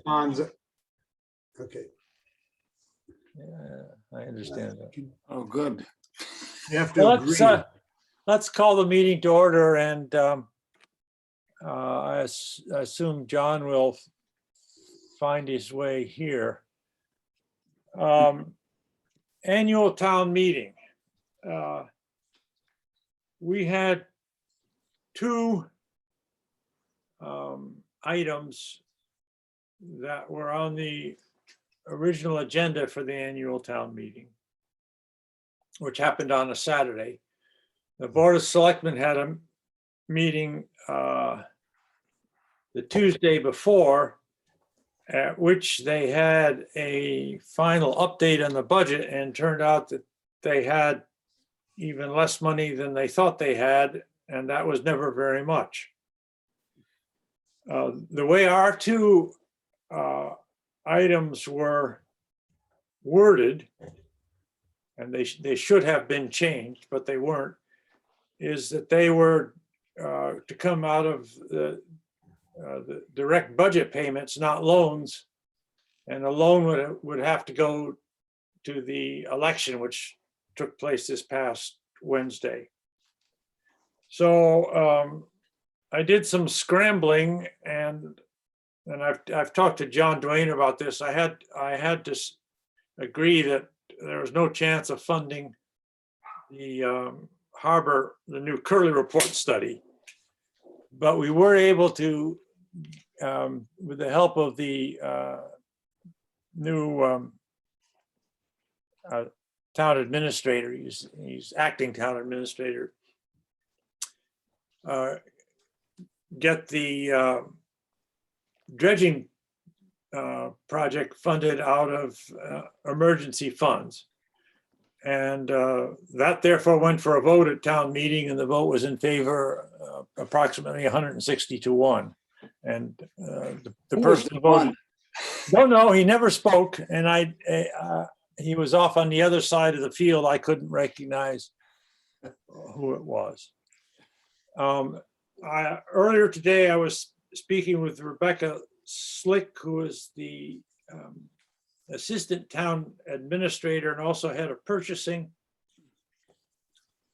Ponds. Okay. Yeah, I understand that. Oh, good. You have to Well, agree. let's call the meeting to order, and I assume John will find his way here. Annual town meeting. We had two items that were on the original agenda for the annual town meeting, which happened on a Saturday. The Board of Selectmen had a meeting the Tuesday before, at which they had a final update on the budget, and turned out that they had even less money than they thought they had, and that was never very much. The way our two items were worded, and they should have been changed, but they weren't, is that they were to come out of the direct budget payments, not loans. And a loan would have to go to the election, which took place this past Wednesday. So I did some scrambling, and I've talked to John Duane about this. I had to agree that there was no chance of funding the harbor, the new Curley report study, but we were able to, with the help of the new town administrator, he's acting town administrator, get the dredging project funded out of emergency funds. And that therefore went for a vote at town meeting, and the vote was in favor, approximately 160 to 1. And the person who voted, no, he never spoke, and he was off on the other side of the field. I couldn't recognize who it was. Earlier today, I was speaking with Rebecca Slick, who is the assistant town administrator and also head of purchasing.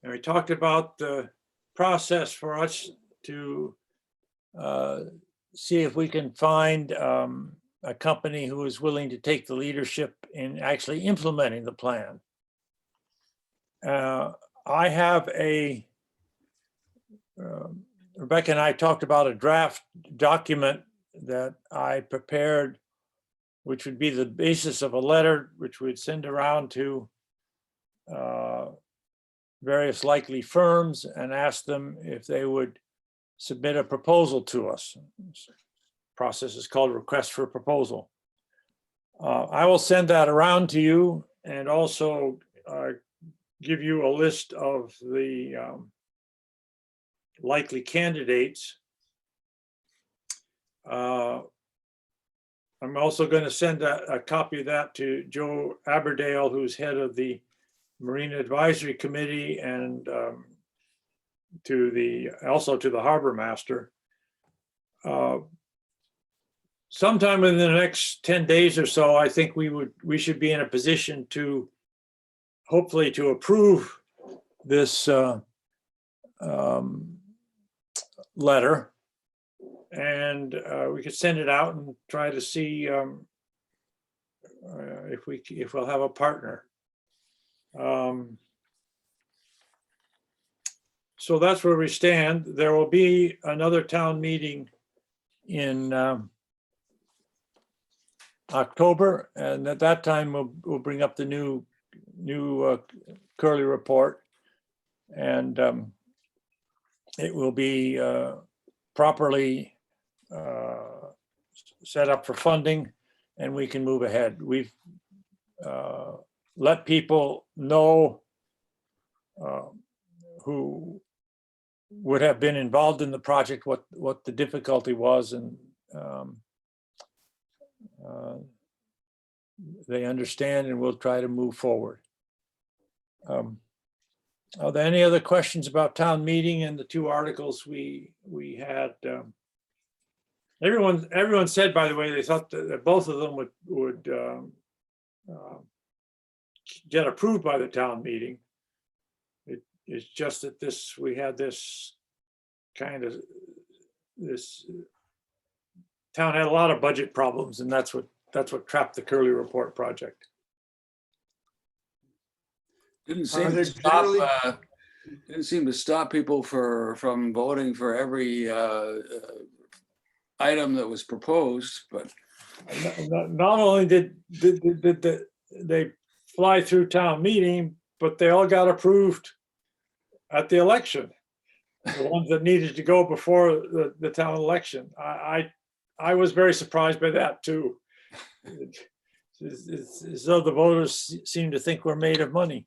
And we talked about the process for us to see if we can find a company who is willing to take the leadership in actually implementing the plan. I have Rebecca and I talked about a draft document that I prepared, which would be the basis of a letter which we'd send around to various likely firms and ask them if they would submit a proposal to us. This process is called request for proposal. I will send that around to you, and also give you a list of the likely candidates. I'm also going to send a copy of that to Joe Aberdale, who's head of the Marine Advisory Committee, and also to the harbor master. Sometime within the next 10 days or so, I think we should be in a position to hopefully to approve this letter. And we could send it out and try to see if we'll have a partner. So that's where we stand. There will be another town meeting in October, and at that time we'll bring up the new Curley report, and it will be properly set up for funding, and we can move ahead. We've let people know who would have been involved in the project what the difficulty was, and they understand, and we'll try to move forward. Are there any other questions about town meeting and the two articles we had Everyone said, by the way, they thought that both of them would get approved by the town meeting. It's just that we had this town had a lot of budget problems, and that's what trapped the Curly Report project. Didn't seem there to stop. generally- Didn't seem to stop people from voting for every item that was proposed, but Not only did they fly through town meeting, but they all got approved at the election. The ones that needed to go before the town election. I was very surprised by that too. It's as though the voters seem to think we're made of money.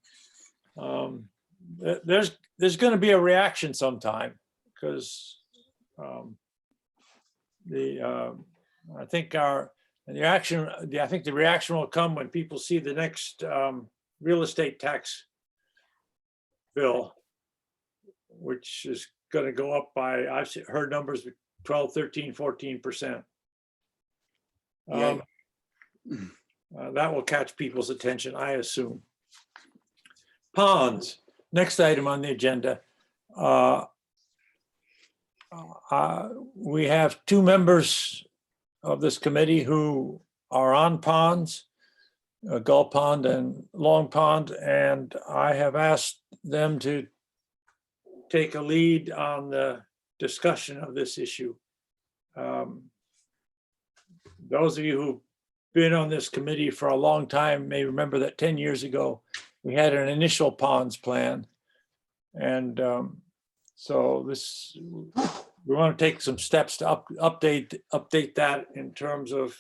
There's going to be a reaction sometime, because I think the reaction will come when people see the next real estate tax bill, which is going to go up by, I've heard numbers 12, 13, 14%. That will catch people's attention, I assume. Ponds, next item on the agenda. We have two members of this committee who are on ponds, Gull Pond and Long Pond, and I have asked them to take a lead on the discussion of this issue. Those of you who've been on this committee for a long time may remember that 10 years ago, we had an initial ponds plan. And so we want to take some steps to update that in terms of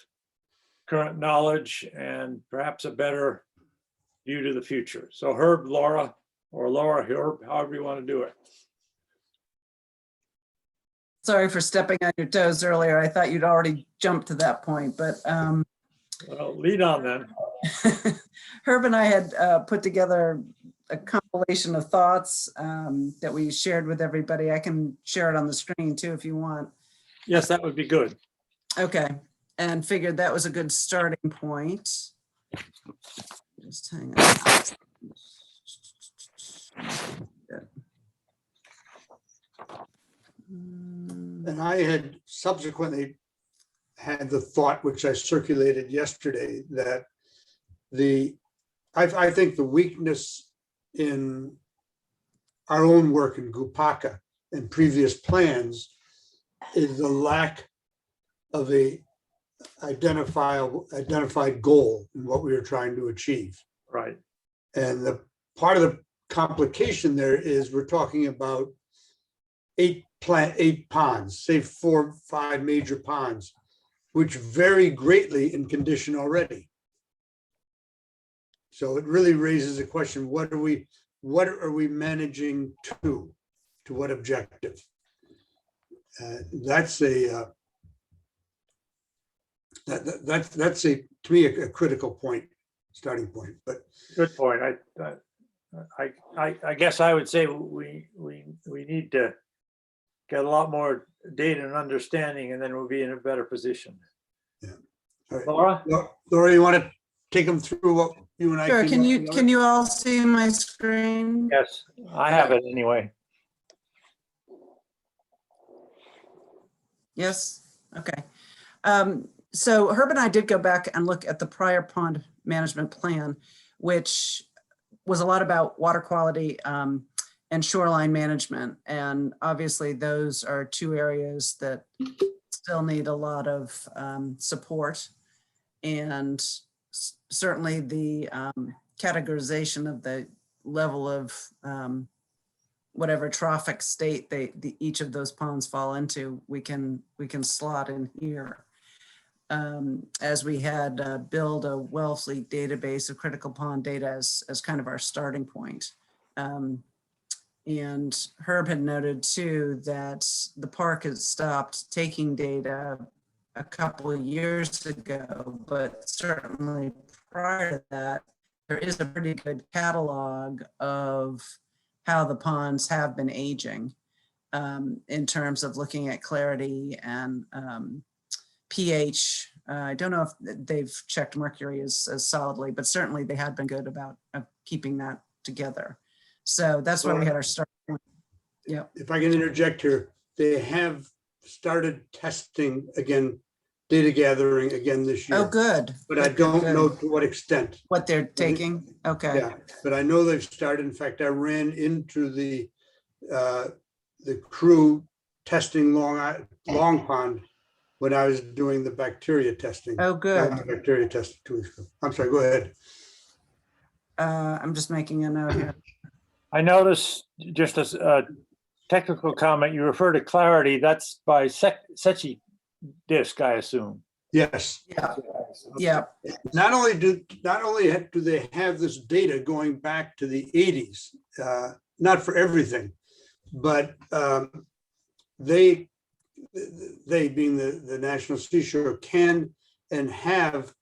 current knowledge and perhaps a better view to the future. So Herb, Laura, or Laura, Herb, however you want to do it. Sorry for stepping on your toes earlier. I thought you'd already jumped to that point, but Well, lead on then. Herb and I had put together a compilation of thoughts that we shared with everybody. I can share it on the screen too if you want. Yes, that would be good. Okay, and figured that was a good starting point. Just hang on. And I had subsequently had the thought, which I circulated yesterday, that I think the weakness in our own work in Gupaka and previous plans is the lack of a identified goal in what we are trying to achieve. Right. And the part of the complication there is we're talking about eight ponds, say 4 or 5 major ponds, which vary greatly in condition already. So it really raises the question: what are we managing to what objective? That's a to me a critical point, starting point. But Good point. I guess I would say we need to get a lot more data and understanding, and then we'll be in a better position. Yeah. All right. Laura? Laura, you want to take them through what you and I? Sure, came up with? can you all see my screen? Yes, I have it anyway. Yes, okay. So Herb and I did go back and look at the prior pond management plan, which was a lot about water quality and shoreline management. And obviously those are two areas that still need a lot of support. And certainly the categorization of the level of whatever trophic state each of those ponds fall into, we can slot in here. As we had build a Wellfleet database of critical pond data as kind of our starting point. And Herb had noted too that the park has stopped taking data a couple of years ago, but certainly prior to that, there is a pretty good catalog of how the ponds have been aging in terms of looking at clarity and pH. I don't know if they've checked mercury as solidly, but certainly they had been good about keeping that together. So that's why we had our start point. Yep. If I can interject here, they have started testing again, data gathering again this year. Oh, good. But I Good, don't good. know to what extent. What they're taking. Okay. Yeah, but I know they've started. In fact, I ran into the crew testing Long Pond when I was doing the bacteria testing. Oh, good. Bacteria testing 2 weeks ago. I'm sorry, go ahead. I'm just making a note here. I noticed, just as a technical comment, you refer to clarity, that's by Secchi disk, I assume. Yes. Yeah. Yeah. Not only do they have this data going back to the 80s, not for everything, but they being the National Seashore can and have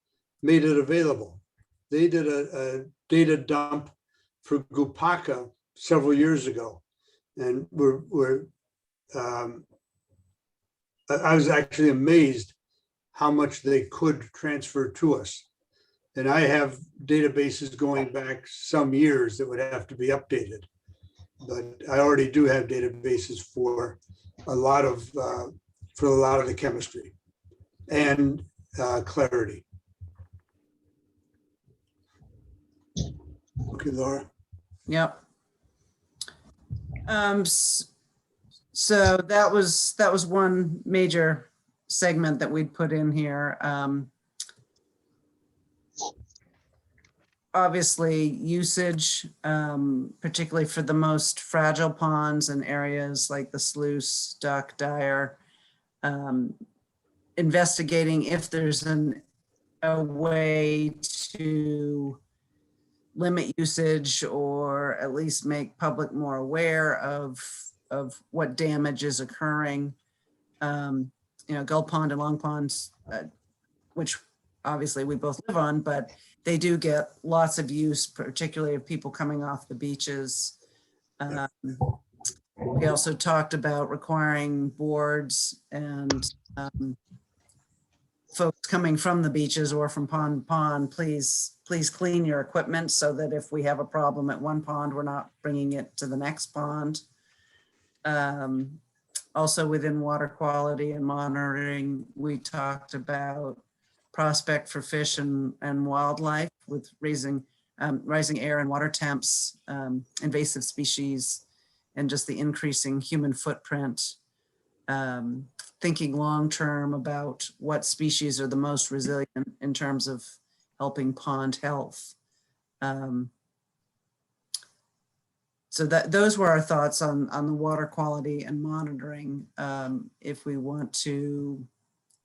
made it available. They did a data dump for Gupaka several years ago, and I was actually amazed how much they could transfer to us. And I have databases going back some years that would have to be updated. But I already do have databases for a lot of the chemistry and clarity. Okay, Laura. Yep. So that was one major segment that we'd put in here. Obviously usage, particularly for the most fragile ponds and areas like the sluice, duck, dyer, investigating if there's a way to limit usage or at least make public more aware of what damage is occurring. Gull Pond and Long Ponds, which obviously we both live on, but they do get lots of use, particularly of people coming off the beaches. We also talked about requiring boards and folks coming from the beaches or from pond to pond, please clean your equipment so that if we have a problem at one pond, we're not bringing it to the next pond. Also within water quality and monitoring, we talked about prospect for fish and wildlife with rising air and water temps, invasive species, and just the increasing human footprint. Thinking long-term about what species are the most resilient in terms of helping pond health. So those were our thoughts on the water quality and monitoring. If we want to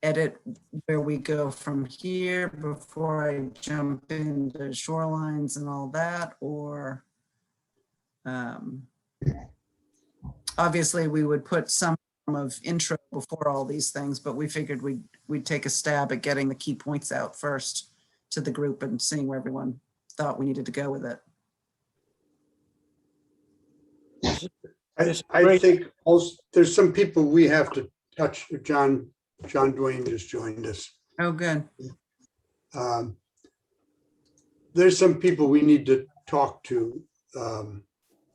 edit where we go from here before I jump into shorelines and all that, or obviously we would put some of intro before all these things, but we figured we'd take a stab at getting the key points out first to the group and seeing where everyone thought we needed to go with it. I think also there's some people we have to touch. John Duane just joined us. Oh, good. There's some people we need to talk to,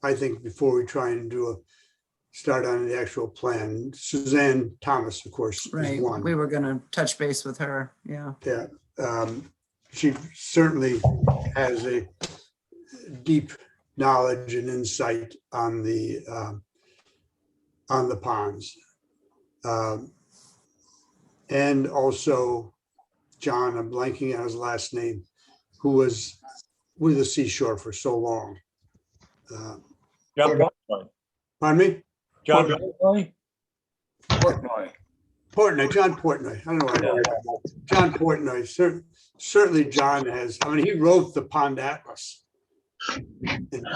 I think, before we try and start on the actual plan. Suzanne Thomas, of course, Right. is one. We were going to touch base with her. Yeah. Yeah. She certainly has a deep knowledge and insight on the ponds. And also John, I'm blanking on his last name, who was with the seashore for so long. John Portnoy. Pardon me? John Portnoy. Portnoy. John Portnoy. I don't know what I know. John Portnoy. Certainly John has, I mean, he wrote the Pond Atlas. And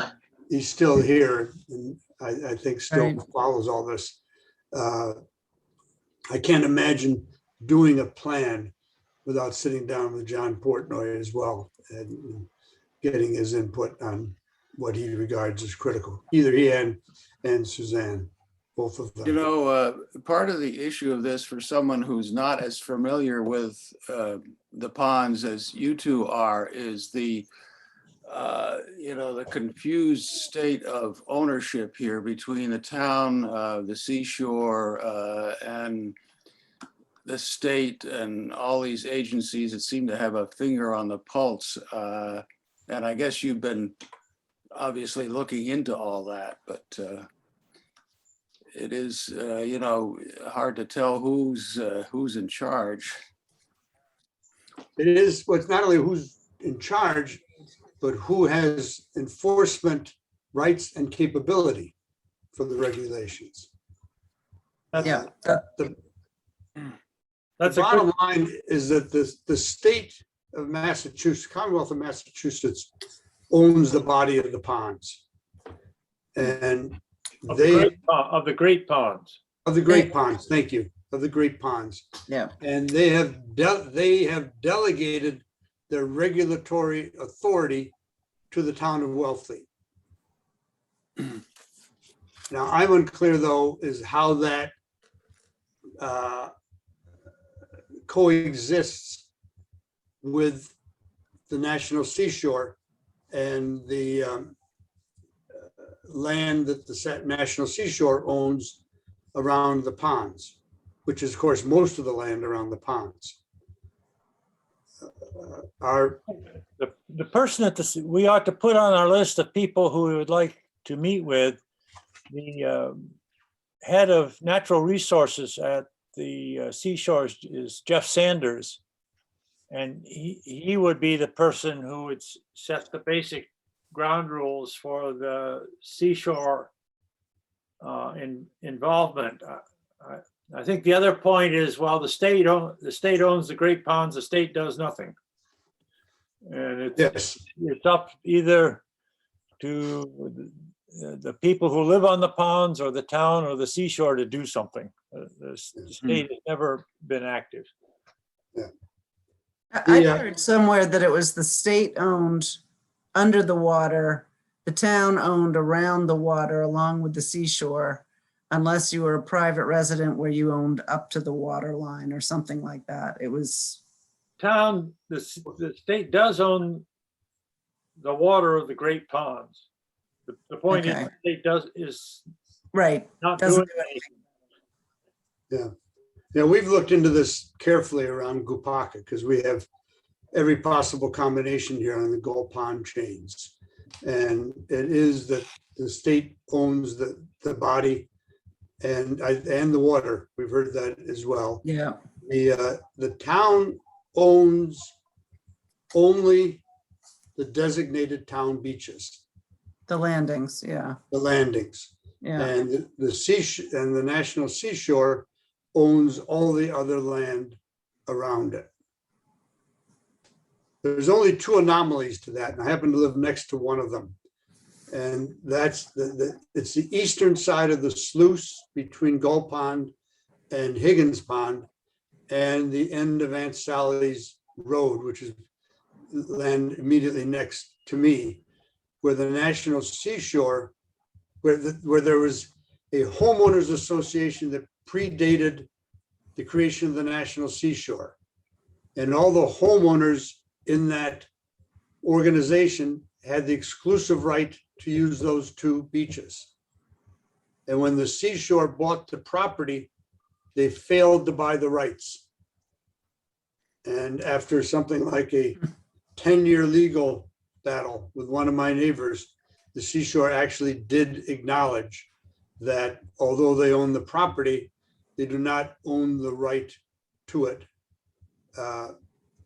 he's still here, and I think still Right. follows all this. I can't imagine doing a plan without sitting down with John Portnoy as well and getting his input on what he regards as critical, either he and Suzanne both of them. You know, part of the issue of this for someone who's not as familiar with the ponds as you two are is the, you know, the confused state of ownership here between the town, the seashore, and the state and all these agencies that seem to have a finger on the pulse. And I guess you've been obviously looking into all that, but it is, you know, hard to tell who's in charge. It is, well, it's not only who's in charge, but who has enforcement rights and capability for the regulations. Yeah. The That's a bottom good, line is that the state of Massachusetts, Commonwealth of Massachusetts owns the body of the ponds. And of they, the great ponds. of the great ponds, thank you, of the great ponds. Yeah. And they have delegated their regulatory authority to the town of Wellfleet. Now, I'm unclear though, is how that coexists with the National Seashore and the land that the National Seashore owns around the ponds, which is of course most of the land around the ponds. The person at the, we ought to put on our list of people who we would like to meet with, the head of natural resources at the seashores is Jeff Sanders. And he would be the person who would set the basic ground rules for the seashore involvement. I think the other point is, well, the state owns the great ponds, the state does nothing. And Yes, it's up either to the people who live on the ponds or the town or the seashore to do something. The state has never been active. I heard somewhere that it was the state owned under the water, the town owned around the water along with the seashore, unless you were a private resident where you owned up to the water line or something like that. It was. Town, the state does own the water of the great ponds. The point is, Okay. the state is Right. not Doesn't doing do anything. yeah, we've looked into this carefully around Gupaka because we have every possible combination here on the Gull Pond chains. And it is that the state owns the body and the water. We've heard that as well. Yeah. The town owns only the designated town beaches, The landings. Yeah. the landings. Yeah. And the National Seashore owns all the other land around it. There's only two anomalies to that, and I happen to live next to one of them. And that's it's the eastern side of the sluice between Gull Pond and Higgins Pond and the end of Aunt Sally's Road, which is land immediately next to me, where the National Seashore, where there was a homeowners association that predated the creation of the National Seashore. And all the homeowners in that organization had the exclusive right to use those two beaches. And when the seashore bought the property, they failed to buy the rights. And after something like a 10-year legal battle with one of my neighbors, the seashore actually did acknowledge that although they own the property, they do not own the right to it.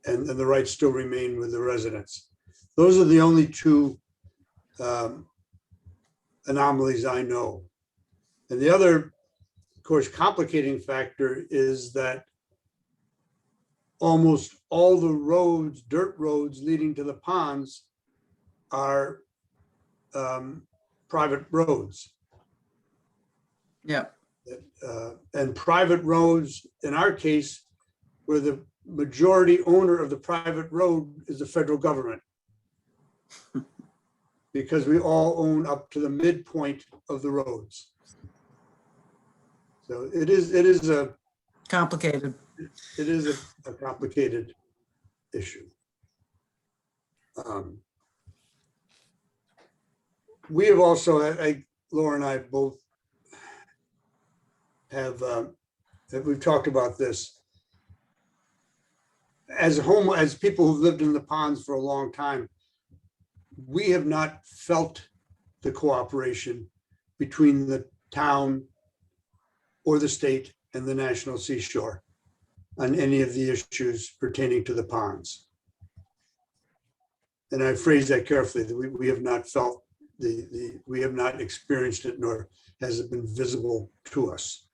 And the rights still remain with the residents. Those are the only two anomalies I know. And the other, of course, complicating factor is that almost all the roads, dirt roads leading to the ponds are private roads. Yeah. And private roads, in our case, where the majority owner of the private road is the federal government. Because we all own up to the midpoint of the roads. So it is a Complicated. complicated issue. We have also, Laura and I both have we've talked about this. As people who've lived in the ponds for a long time, we have not felt the cooperation between the town or the state and the National Seashore on any of the issues pertaining to the ponds. And I phrase that carefully, that we have not felt we have not experienced it, nor has it been visible to us.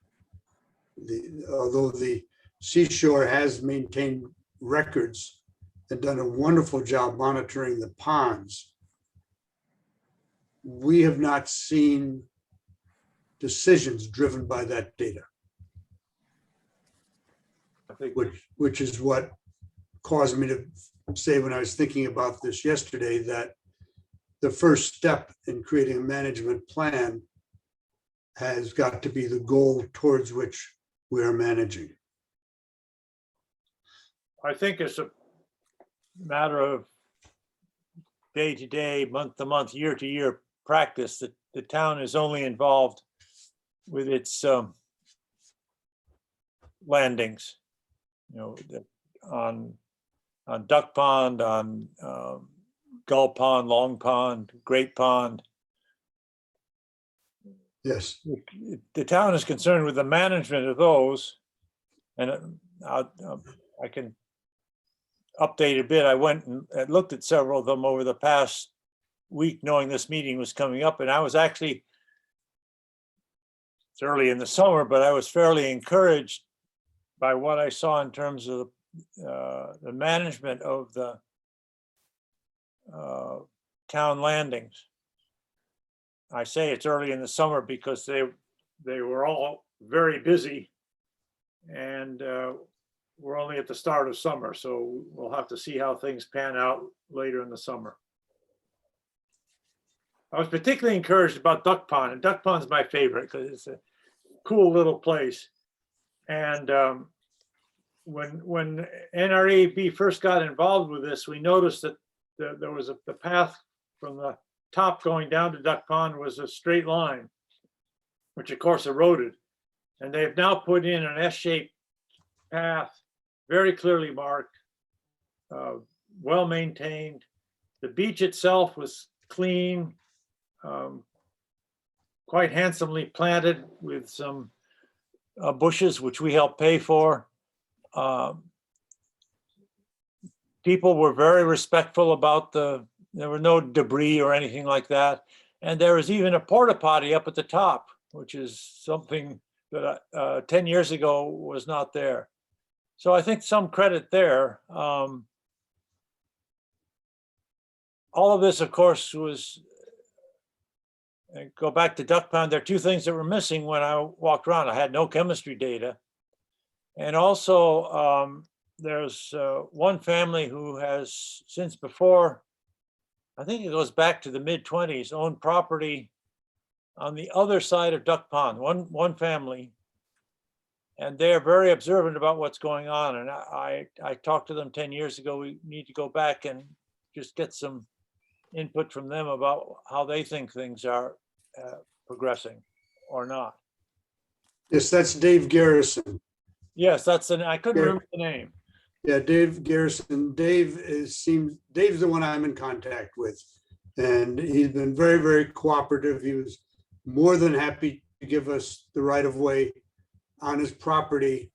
Although the Seashore has maintained records and done a wonderful job monitoring the ponds, we have not seen decisions driven by that data, I think which is what caused me to say when I was thinking about this yesterday, that the first step in creating a management plan has got to be the goal towards which we are managing. I think it's a matter of day to day, month to month, year to year practice that the town is only involved with its landings, on Duck Pond, on Gull Pond, Long Pond, Great Pond. Yes. The town is concerned with the management of those, and I can update a bit. I went and looked at several of them over the past week, knowing this meeting was coming up, and I was actually, it's early in the summer, but I was fairly encouraged by what I saw in terms of the management of the town landings. I say it's early in the summer because they were all very busy, and we're only at the start of summer, so we'll have to see how things pan out later in the summer. I was particularly encouraged about Duck Pond, and Duck Pond's my favorite because it's a cool little place. And when NRAB first got involved with this, we noticed that there was the path from the top going down to Duck Pond was a straight line, which of course eroded. And they've now put in an S-shaped path, very clearly marked, well maintained. The beach itself was clean, quite handsomely planted with some bushes, which we helped pay for. People were very respectful about there were no debris or anything like that. And there was even a porta potty up at the top, which is something that 10 years ago was not there. So I think some credit there. All of this, of course, was, go back to Duck Pond, there are two things that were missing when I walked around. I had no chemistry data. And also there's one family who has, since before, I think it goes back to the mid-20s, owned property on the other side of Duck Pond, one family. And they're very observant about what's going on. And I talked to them 10 years ago. We need to go back and just get some input from them about how they think things are progressing or not. Yes, that's Dave Garrison. Yes, I couldn't remember the name. Yeah, Dave Garrison. Dave's the one I'm in contact with. And he's been very, very cooperative. He was more than happy to give us the right of way on his property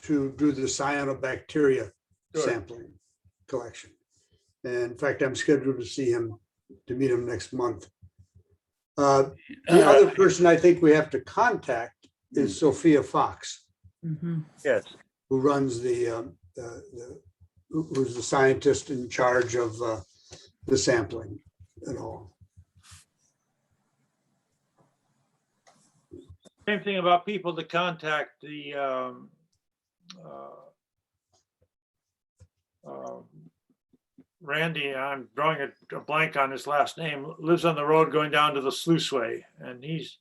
to do the cyanobacteria sampling collection. And in fact, I'm scheduled to meet him next month. The other person I think we have to contact is Sophia Fox. Mm-hmm. Yes. Who runs who's the scientist in charge of the sampling and all. Same thing about people to contact. The Randy, I'm drawing a blank on his last name, lives on the road going down to the sluiceway, and he's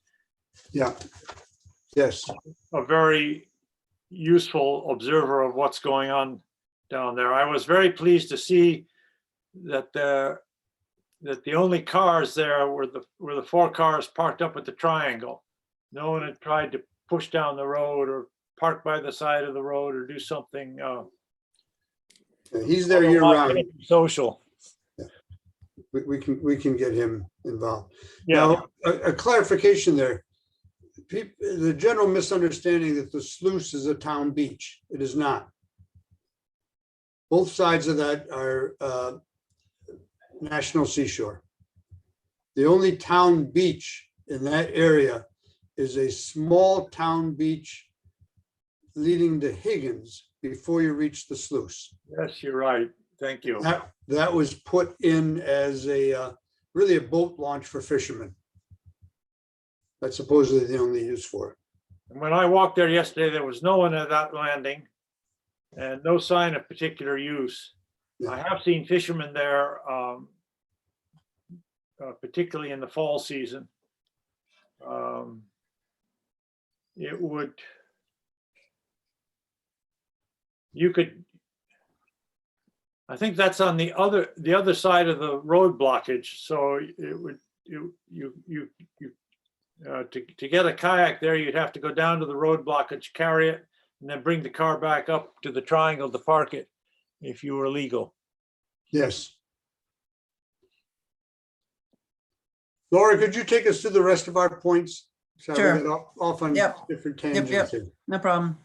Yes, a very useful observer of what's going on down there. I was very pleased to see that the only cars there were the 4 cars parked up at the triangle. No one had tried to push down the road or park by the side of the road or do something he's there year round. social. We can get him involved. Yeah, Now, a clarification there. The general misunderstanding that the sluice is a town beach. It is not. Both sides of that are national seashore. The only town beach in that area is a small town beach leading to Higgins before you reach the sluice. yes, you're right. Thank you. That was put in as a really a boat launch for fishermen. That's supposedly the only use for it. And when I walked there yesterday, there was no one at that landing and no sign of particular use. Yeah. I have seen fishermen there, particularly in the fall season. I think that's on the other side of the road blockage. So to get a kayak there, you'd have to go down to the road blockage, carry it, and then bring the car back up to the triangle to park it if you were legal. Yes. Laura, could you take us through the rest of our points? So Sure. we got off on Yep. different tangents. here. No problem.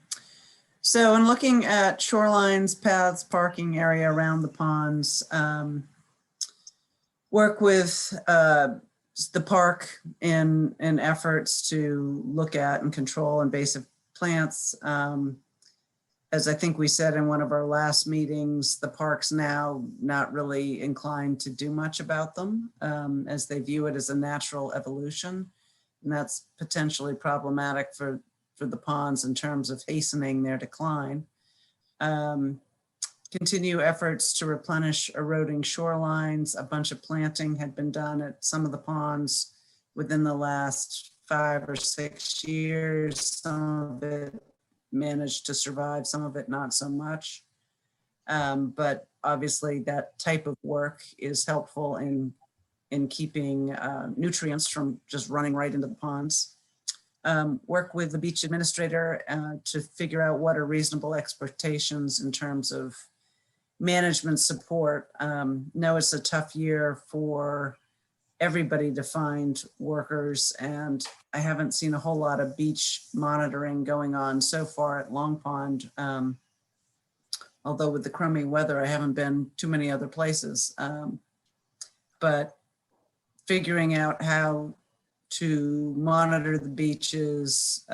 So in looking at shorelines, paths, parking area around the ponds, work with the park in efforts to look at and control invasive plants. As I think we said in one of our last meetings, the park's now not really inclined to do much about them, as they view it as a natural evolution. And that's potentially problematic for the ponds in terms of hastening their decline. Continue efforts to replenish eroding shorelines. A bunch of planting had been done at some of the ponds within the last 5 or 6 years. Some of it managed to survive, some of it not so much. But obviously that type of work is helpful in keeping nutrients from just running right into the ponds. Work with the beach administrator to figure out what are reasonable expectations in terms of management support. Know it's a tough year for everybody to find workers, and I haven't seen a whole lot of beach monitoring going on so far at Long Pond. Although with the crummy weather, I haven't been too many other places. But figuring out how to monitor the beaches,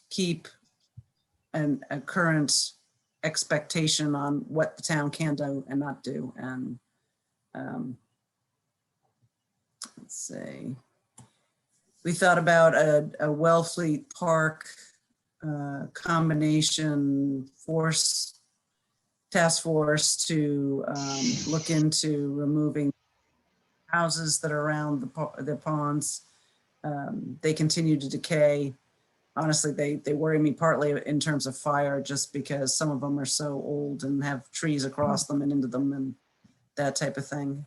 keep a current expectation on what the town can do and not do. And let's see, we thought about a Wellfleet Park combination task force to look into removing houses that are around the ponds. They continue to decay. Honestly, they worry me partly in terms of fire, just because some of them are so old and have trees across them and into them and that type of thing.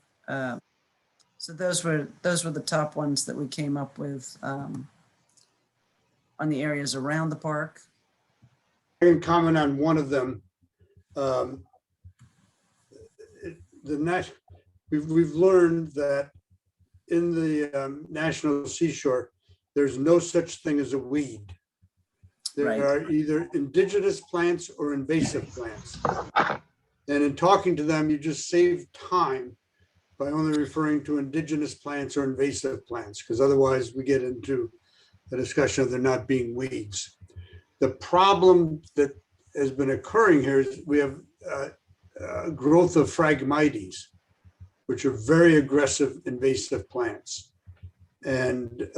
So those were the top ones that we came up with on the areas around the park. I can comment on one of them. We've learned that in the national seashore, there's no such thing as a weed. There Right. are either indigenous plants or invasive plants. And in talking to them, you just save time by only referring to indigenous plants or invasive plants, because otherwise we get into the discussion of there not being weeds. The problem that has been occurring here is we have growth of Phragmites, which are very aggressive invasive plants and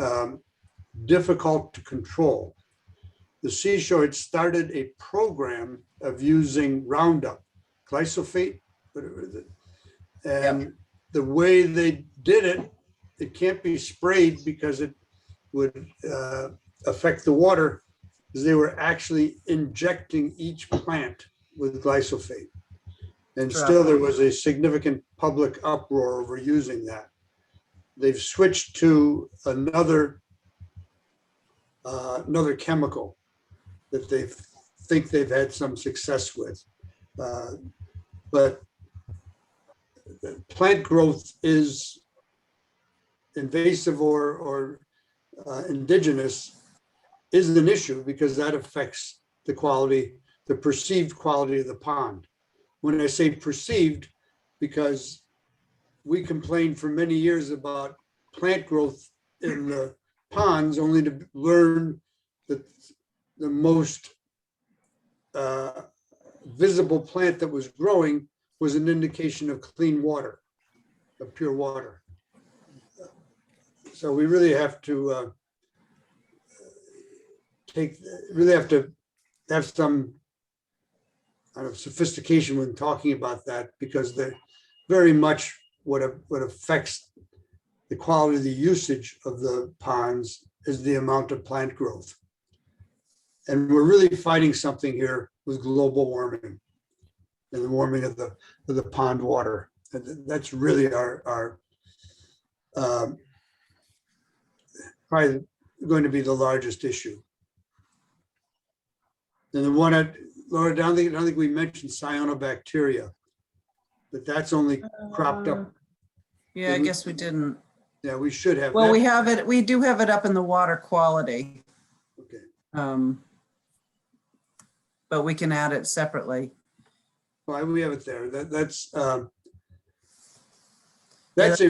difficult to control. The seashore had started a program of using Roundup, glyphosate, whatever it is. And the way they did it, it can't be sprayed because it would affect the water is they were actually injecting each plant with glyphosate. And still there was a significant public uproar over using that. They've switched to another chemical that they think they've had some success with. But plant growth is invasive or indigenous is an issue because that affects the quality, the perceived quality of the pond. When I say perceived, because we complained for many years about plant growth in the ponds, only to learn that the most visible plant that was growing was an indication of clean water, of pure water. So we really have to have some kind of sophistication when talking about that, because they're very much what affects the quality of the usage of the ponds is the amount of plant growth. And we're really fighting something here with global warming and the warming of the pond water. And that's really our probably going to be the largest issue. And the one Laura, I don't think we mentioned cyanobacteria, but that's only cropped up. Yeah, I guess we didn't. Yeah, we should have. Well, that. we have it, we do have it up in the water quality. Okay. But we can add it separately. Well, we have it there. That's a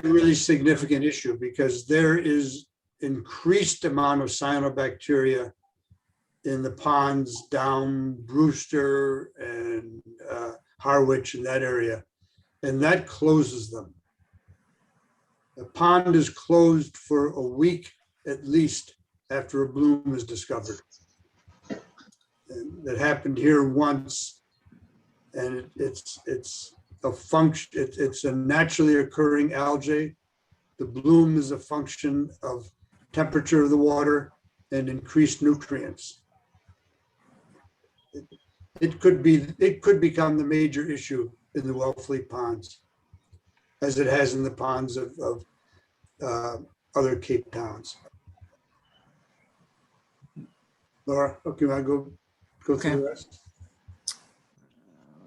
really significant issue because there is increased amount of cyanobacteria in the ponds down Brewster and Harwich in that area, and that closes them. The pond is closed for a week at least after a bloom is discovered. And that happened here once, and it's a function. It's a naturally occurring algae. The bloom is a function of temperature of the water and increased nutrients. It could become the major issue in the Wellfleet ponds, as it has in the ponds of other Cape towns. Laura, okay, I go through the rest.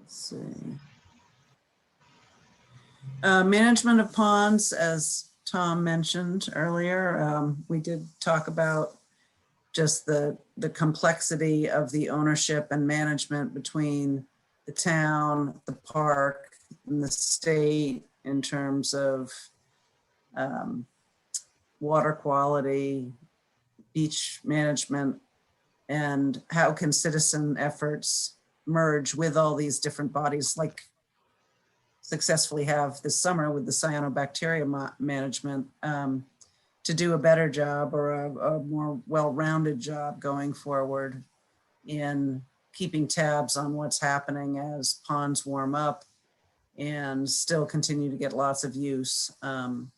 Let's see. Management of ponds, as Tom mentioned earlier, we did talk about just the complexity of the ownership and management between the town, the park, and the state in terms of water quality, beach management, and how can citizen efforts merge with all these different bodies, like successfully have this summer with the cyanobacteria management, to do a better job or a more well-rounded job going forward in keeping tabs on what's happening as ponds warm up and still continue to get lots of use, and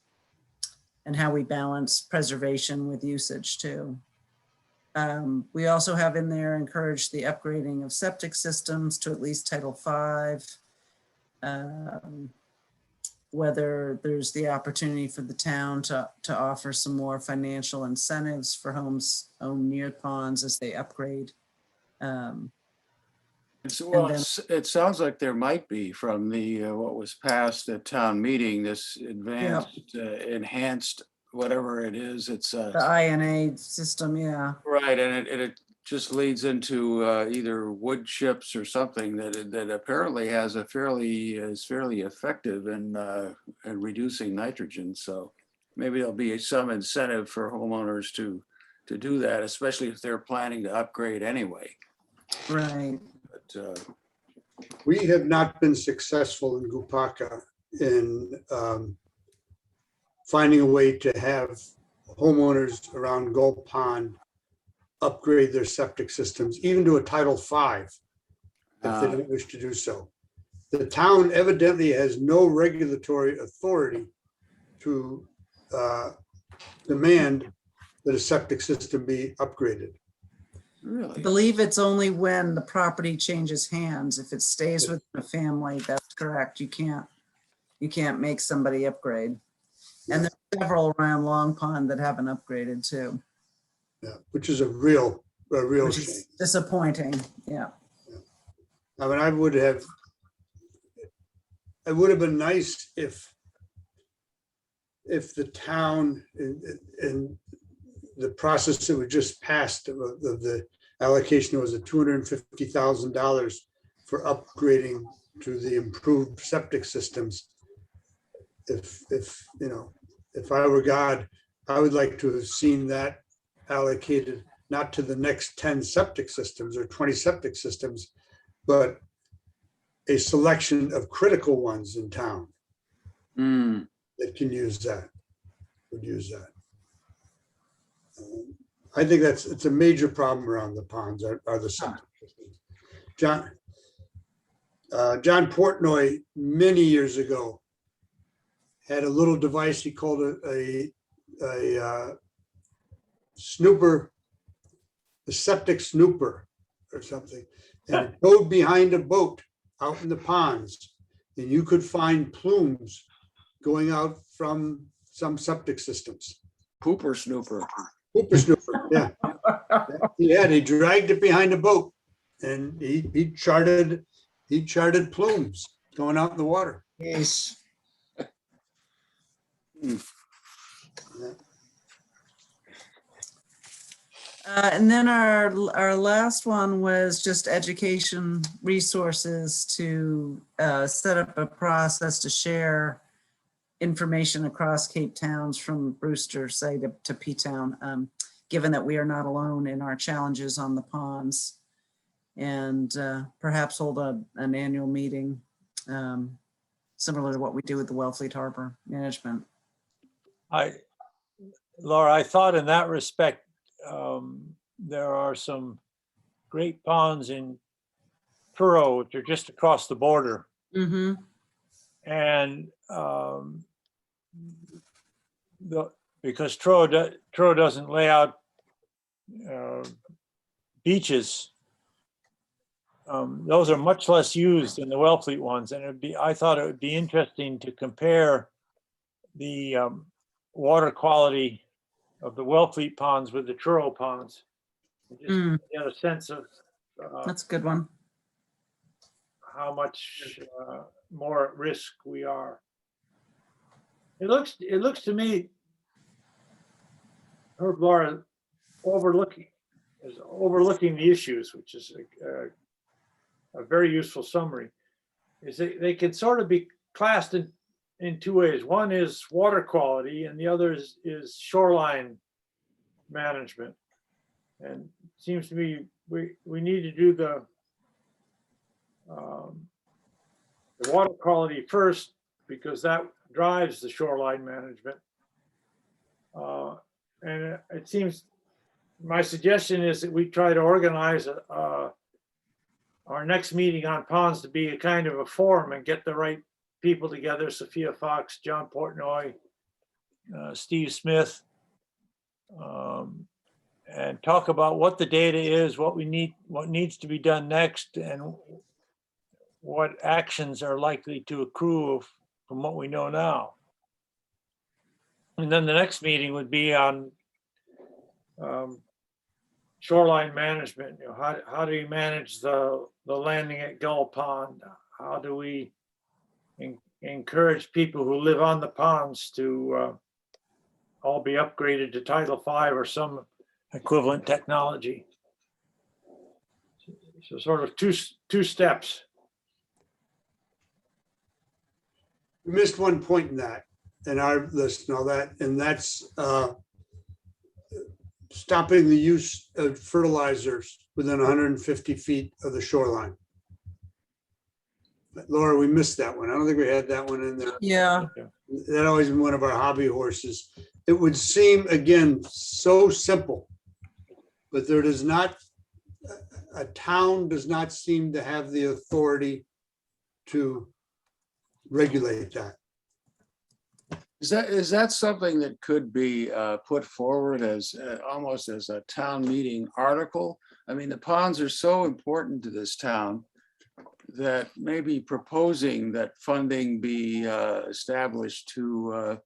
how we balance preservation with usage too. We also have in there encouraged the upgrading of septic systems to at least Title V, whether there's the opportunity for the town to offer some more financial incentives for homes owned near ponds as they upgrade. It sounds like there might be from the what was passed at town meeting, this advanced, enhanced, whatever it is. It's the INA system, yeah. Right, and it just leads into either wood chips or something that apparently is fairly effective in reducing nitrogen. So maybe there'll be some incentive for homeowners to do that, especially if they're planning to upgrade anyway. Right. But, we have not been successful in Gupaka in finding a way to have homeowners around Gold Pond upgrade their septic systems, even to a Title V, if they don't wish to do so. The town evidently has no regulatory authority to demand that a septic system be upgraded. I Really? believe it's only when the property changes hands. If it stays with the family, that's correct. You can't make somebody upgrade. And there's several around Long Pond that haven't upgraded too, Yeah, which is a real which shame. is disappointing. Yeah. I mean, it would have been nice if the town and the process that was just passed of the allocation was a $250,000 for upgrading to the improved septic systems. If I were God, I would like to have seen that allocated not to the next 10 septic systems or 20 septic systems, but a selection of critical ones in town Mm. that can would use that. I think it's a major problem around the ponds are the septic systems. John Portnoy, many years ago, had a little device he called a snooper, a septic snooper or something. And it rode behind a boat out in the ponds, and you could find plumes going out from some septic systems. Pooper snooper. Snooper, yeah. He dragged it behind a boat, and he charted plumes going out in the water. Yes. Mm. Yeah. And then our last one was just education resources to set up a process to share information across Cape Towns from Brewster, say, to P-Town, given that we are not alone in our challenges on the ponds, and perhaps hold an annual meeting similar to what we do with the Wellfleet Harbor Management. Laura, I thought in that respect, there are some great ponds in Truro, which are just across the border. Mm-hmm. And because Truro doesn't lay out beaches, those are much less used than the Wellfleet ones. And I thought it would be interesting to compare the water quality of the Wellfleet ponds with the Truro ponds. Just get a sense of That's a good one. how much more at risk we are. It looks to me, Herb, Laura, overlooking the issues, which is a very useful summary. Is they can sort of be classed in two ways. One is water quality, and the other is shoreline management. And it seems to me we need to do the water quality first, because that drives the shoreline management. And it seems, my suggestion is that we try to organize our next meeting on ponds to be a kind of a forum and get the right people together: Sophia Fox, John Portnoy, Steve Smith, and talk about what the data is, what needs to be done next, and what actions are likely to accrue from what we know now. And then the next meeting would be on shoreline management. How do you manage the landing at Gull Pond? How do we encourage people who live on the ponds to all be upgraded to Title V or some equivalent technology? So sort of two steps. We missed one point in that, in our list and all that, and that's stopping the use of fertilizers within 150 feet of the shoreline. Laura, we missed that one. I don't think we had that one in there. Yeah. That always been one of our hobby horses. It would seem, again, so simple, but there does not, a town does not seem to have the authority to regulate that. Is that something that could be put forward as almost as a town meeting article? I mean, the ponds are so important to this town that maybe proposing that funding be established to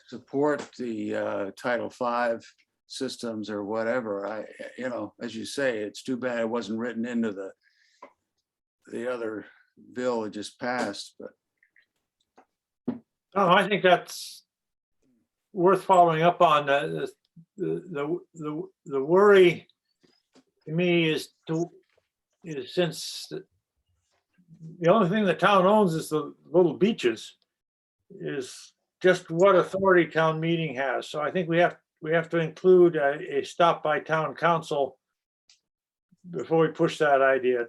support the Title V systems or whatever. You know, as you say, it's too bad it wasn't written into the other bill that just passed, but. Oh, I think that's worth following up on. The worry to me is since the only thing the town owns is the little beaches, is just what authority town meeting has. So I think we have to include a stop by town council before we push that idea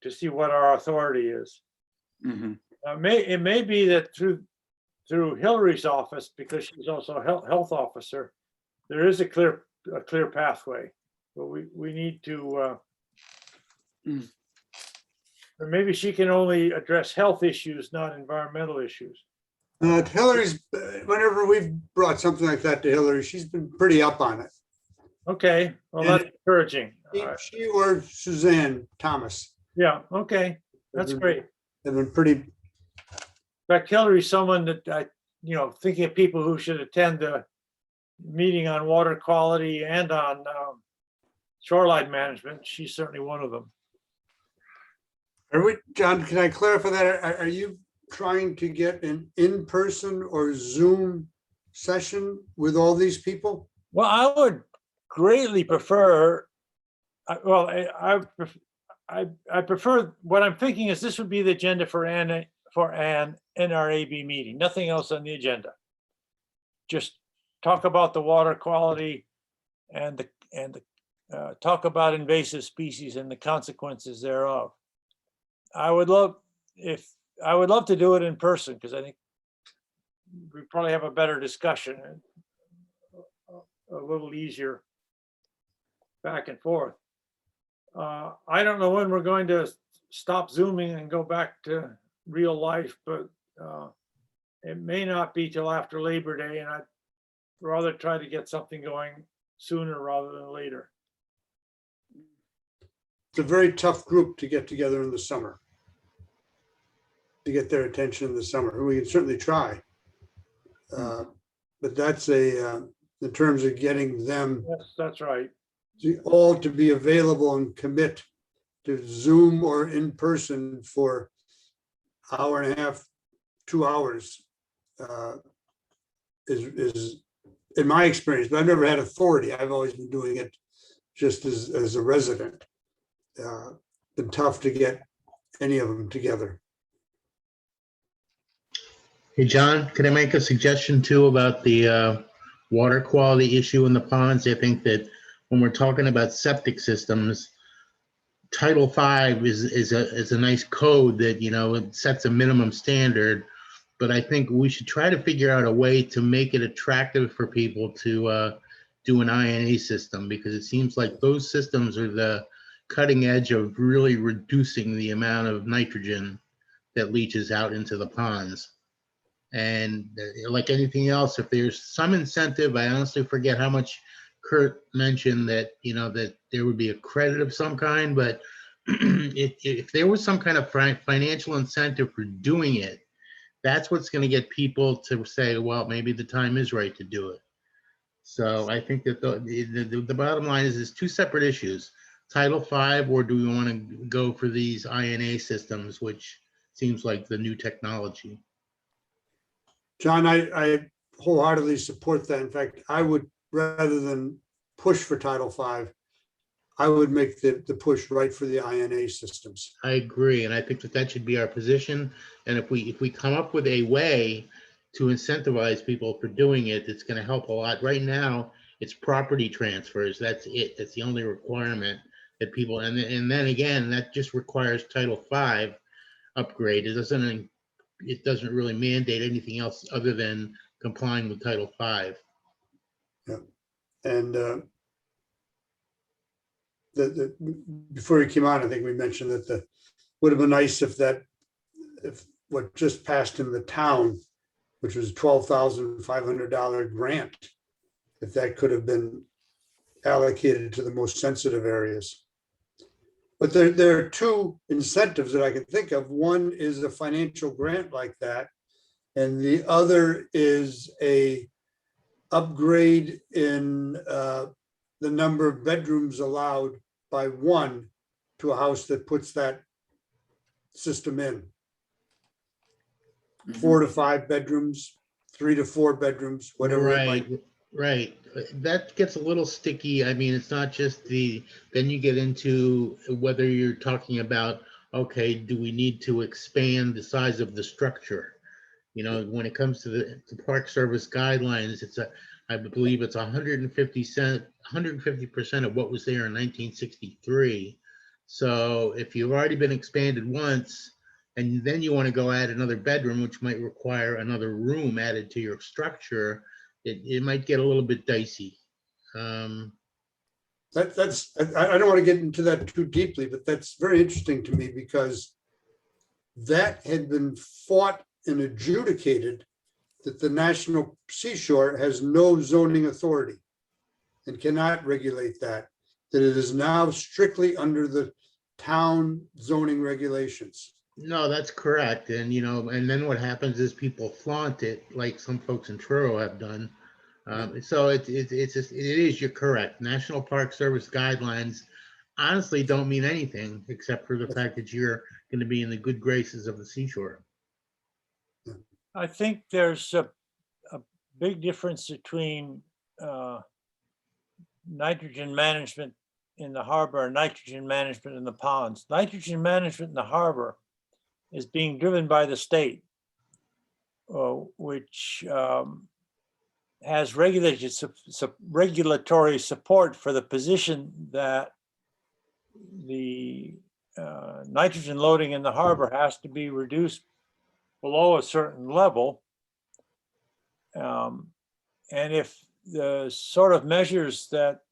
to see what our authority is. Mhm. It may be that through Hillary's office, because she's also a health officer, there is a clear pathway, but we need to, or maybe she can only address health issues, not environmental issues. Hillary's, whenever we've brought something like that to Hillary, she's been pretty up on it. Okay, well, that's encouraging. All right. She or Suzanne Thomas Yeah, okay, that's great. have been pretty, In fact, Hillary's someone that thinking of people who should attend the meeting on water quality and on shoreline management. She's certainly one of them. John, can I clarify that? Are you trying to get an in-person or Zoom session with all these people? Well, I would greatly prefer, I prefer, what I'm thinking is this would be the agenda for an NRAB meeting, nothing else on the agenda. Just talk about the water quality and talk about invasive species and the consequences thereof. I would love to do it in person, because I think we probably have a better discussion and a little easier back and forth. I don't know when we're going to stop Zooming and go back to real life, but it may not be till after Labor Day, and I'd rather try to get something going sooner rather than later. It's a very tough group to get together in the summer, to get their attention in the summer. We can certainly try. But that's in terms of getting them Yes, that's right. all to be available and commit to Zoom or in person for hour and a half, 2 hours is in my experience, but I've never had authority. I've always been doing it just as a resident. Been tough to get any of them together. Hey, John, can I make a suggestion too about the water quality issue in the ponds? I think that when we're talking about septic systems, Title V is a nice code that, it sets a minimum standard, but I think we should try to figure out a way to make it attractive for people to do an INA system, because it seems like those systems are the cutting edge of really reducing the amount of nitrogen that leaches out into the ponds. And like anything else, if there's some incentive, I honestly forget how much Kurt mentioned that, that there would be a credit of some kind, but if there was some kind of financial incentive for doing it, that's what's going to get people to say, well, maybe the time is right to do it. So I think that the bottom line is there's two separate issues: Title V, or do we want to go for these INA systems, which seems like the new technology? John, I wholeheartedly support that. In fact, I would, rather than push for Title V, I would make the push right for the INA systems. I agree, and I think that should be our position. And if we come up with a way to incentivize people for doing it, it's going to help a lot. Right now, it's property transfers. That's it. That's the only requirement that people. And then again, that just requires Title V upgrade. It doesn't really mandate anything else other than complying with Title V. Yeah, and before you came on, I think we mentioned that would have been nice if what just passed in the town which was $12,500 grant, if that could have been allocated to the most sensitive areas. But there are two incentives that I can think of. One is a financial grant like that, and the other is a upgrade in the number of bedrooms allowed by one to a house that puts that system in. 4 to 5 bedrooms, 3 to 4 bedrooms, whatever it might. Right. That gets a little sticky. I mean, it's not just then you get into whether you're talking about, okay, do we need to expand the size of the structure? You know, when it comes to the Park Service guidelines, I believe it's 150% of what was there in 1963. So if you've already been expanded once, and then you want to go add another bedroom, which might require another room added to your structure, it might get a little bit dicey. I don't want to get into that too deeply, but that's very interesting to me because that had been fought and adjudicated that the National Seashore has no zoning authority and cannot regulate that it is now strictly under the town zoning regulations. No, that's correct. And, you know, and then what happens is people flaunt it like some folks in Truro have done. So it is, you're correct. National Park Service guidelines honestly don't mean anything except for the fact that you're going to be in the good graces of the seashore. I think there's a big difference between nitrogen management in the harbor and nitrogen management in the ponds. Nitrogen management in the harbor is being driven by the state, which has regulatory support for the position that the nitrogen loading in the harbor has to be reduced below a certain level. And if the sort of measures that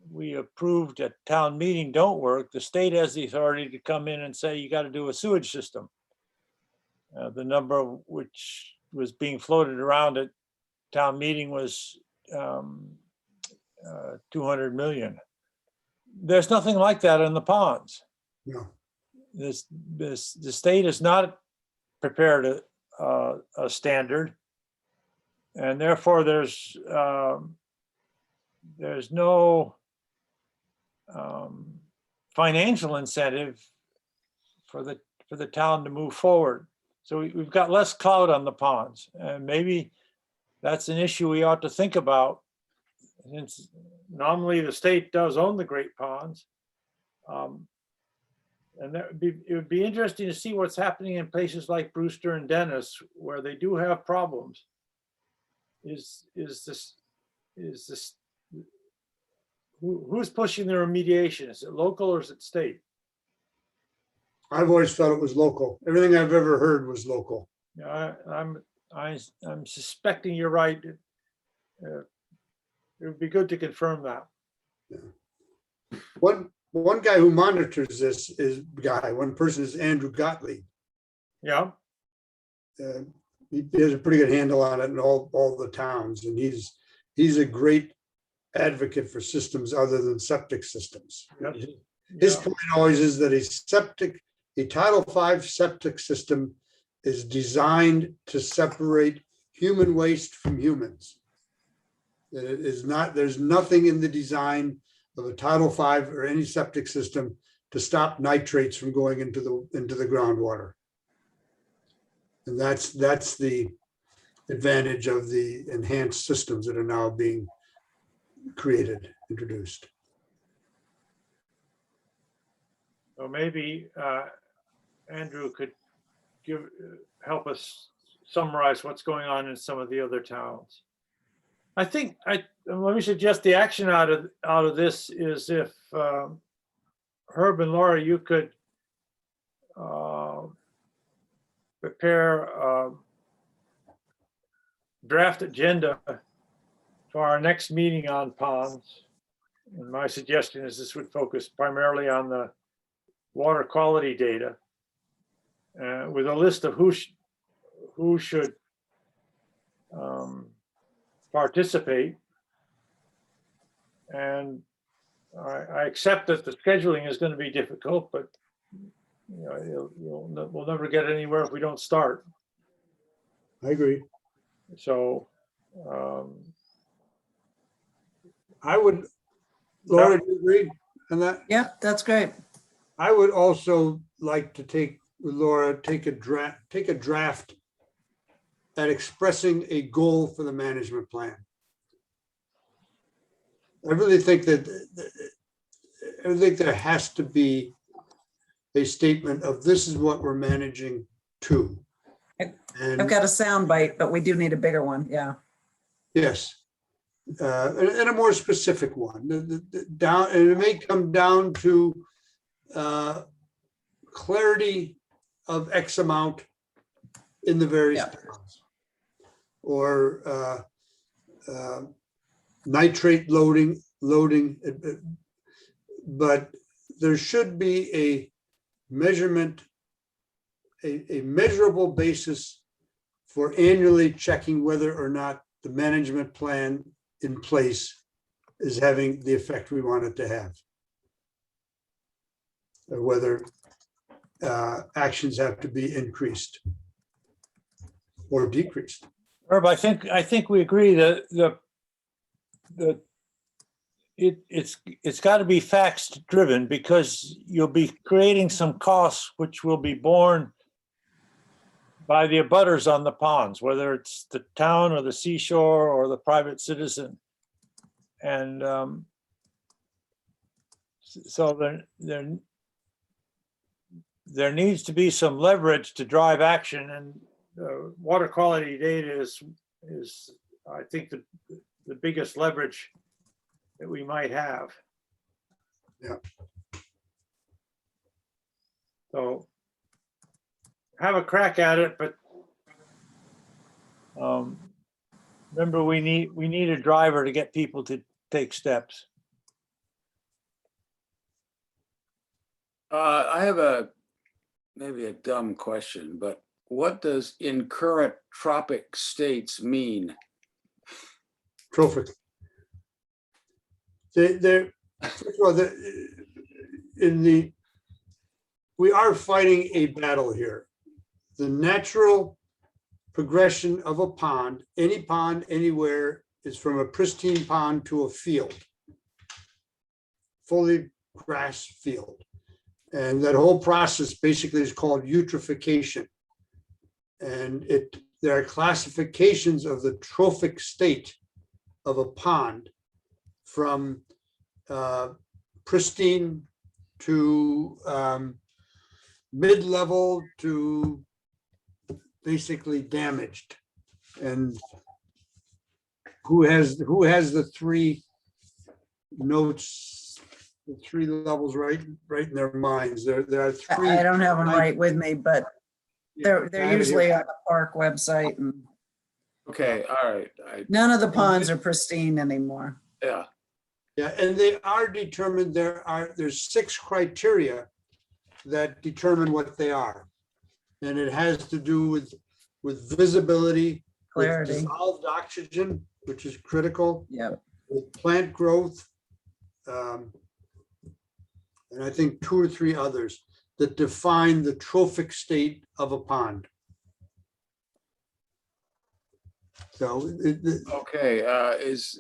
we approved at town meeting don't work, the state has the authority to come in and say, you got to do a sewage system. The number which was being floated around at town meeting was 200 million. There's nothing like that in the ponds. No. The state has not prepared a standard, and therefore there's no financial incentive for the town to move forward. So we've got less clout on the ponds, and maybe that's an issue we ought to think about. Since nominally the state does own the Great Ponds, and it would be interesting to see what's happening in places like Brewster and Dennis, where they do have problems. Is this who's pushing the remediation? Is it local or is it state? I've always felt it was local. Everything I've ever heard was local. Yeah, I'm suspecting you're right. It would be good to confirm that. Yeah. One guy who monitors this one person is Andrew Gottlieb. Yeah. He has a pretty good handle on it in all the towns, and he's a great advocate for systems other than septic systems. Yep. His point always is that a Title V septic system is designed to separate human waste from humans. That it is not, there's nothing in the design of a Title V or any septic system to stop nitrates from going into the groundwater. And that's the advantage of the enhanced systems that are now being introduced. So maybe Andrew could help us summarize what's going on in some of the other towns. I think let me suggest the action out of this is if Herb and Laura, you could prepare a draft agenda for our next meeting on ponds. And my suggestion is this would focus primarily on the water quality data with a list of who should participate. And I accept that the scheduling is going to be difficult, but you know, we'll never get anywhere if we don't start. I agree. So I would, Laura, do you agree on that? Yep, that's great. I would also like to take, Laura, take a draft at expressing a goal for the management plan. I really think there has to be a statement of this is what we're managing to. I've And got a sound bite, but we do need a bigger one. Yeah. yes, and a more specific one. Down, and it may come down to clarity of X amount in the various Yeah. towns, or nitrate loading, but there should be a measurement, a measurable basis for annually checking whether or not the management plan in place is having the effect we want it to have, or whether actions have to be increased or decreased. Herb, I think we agree that it's got to be facts driven, because you'll be creating some costs which will be borne by the abutters on the ponds, whether it's the town or the seashore or the private citizen. And so there needs to be some leverage to drive action, and water quality data is I think the biggest leverage that we might have. Yeah. So have a crack at it, but remember, we need a driver to get people to take steps. I have maybe a dumb question, but what does in current tropic states mean? Trophic. First of all, we are fighting a battle here. The natural progression of a pond, any pond anywhere, is from a pristine pond to a field, fully grass field. And that whole process basically is called eutrophication. And there are classifications of the trophic state of a pond, from pristine to mid-level to basically damaged. And who has the three notes, the three levels right in their minds? There are three. I don't have them right with me, but they're I have it usually here. on the park website, and Okay, all right. none of the ponds are pristine anymore. Yeah, Yeah, and they are determined, there's 6 criteria that determine what they are. And it has to do with visibility, with Clarity. dissolved oxygen, which is critical, Yep. with plant growth, and I think 2 or 3 others that define the trophic state of a pond. So okay. Is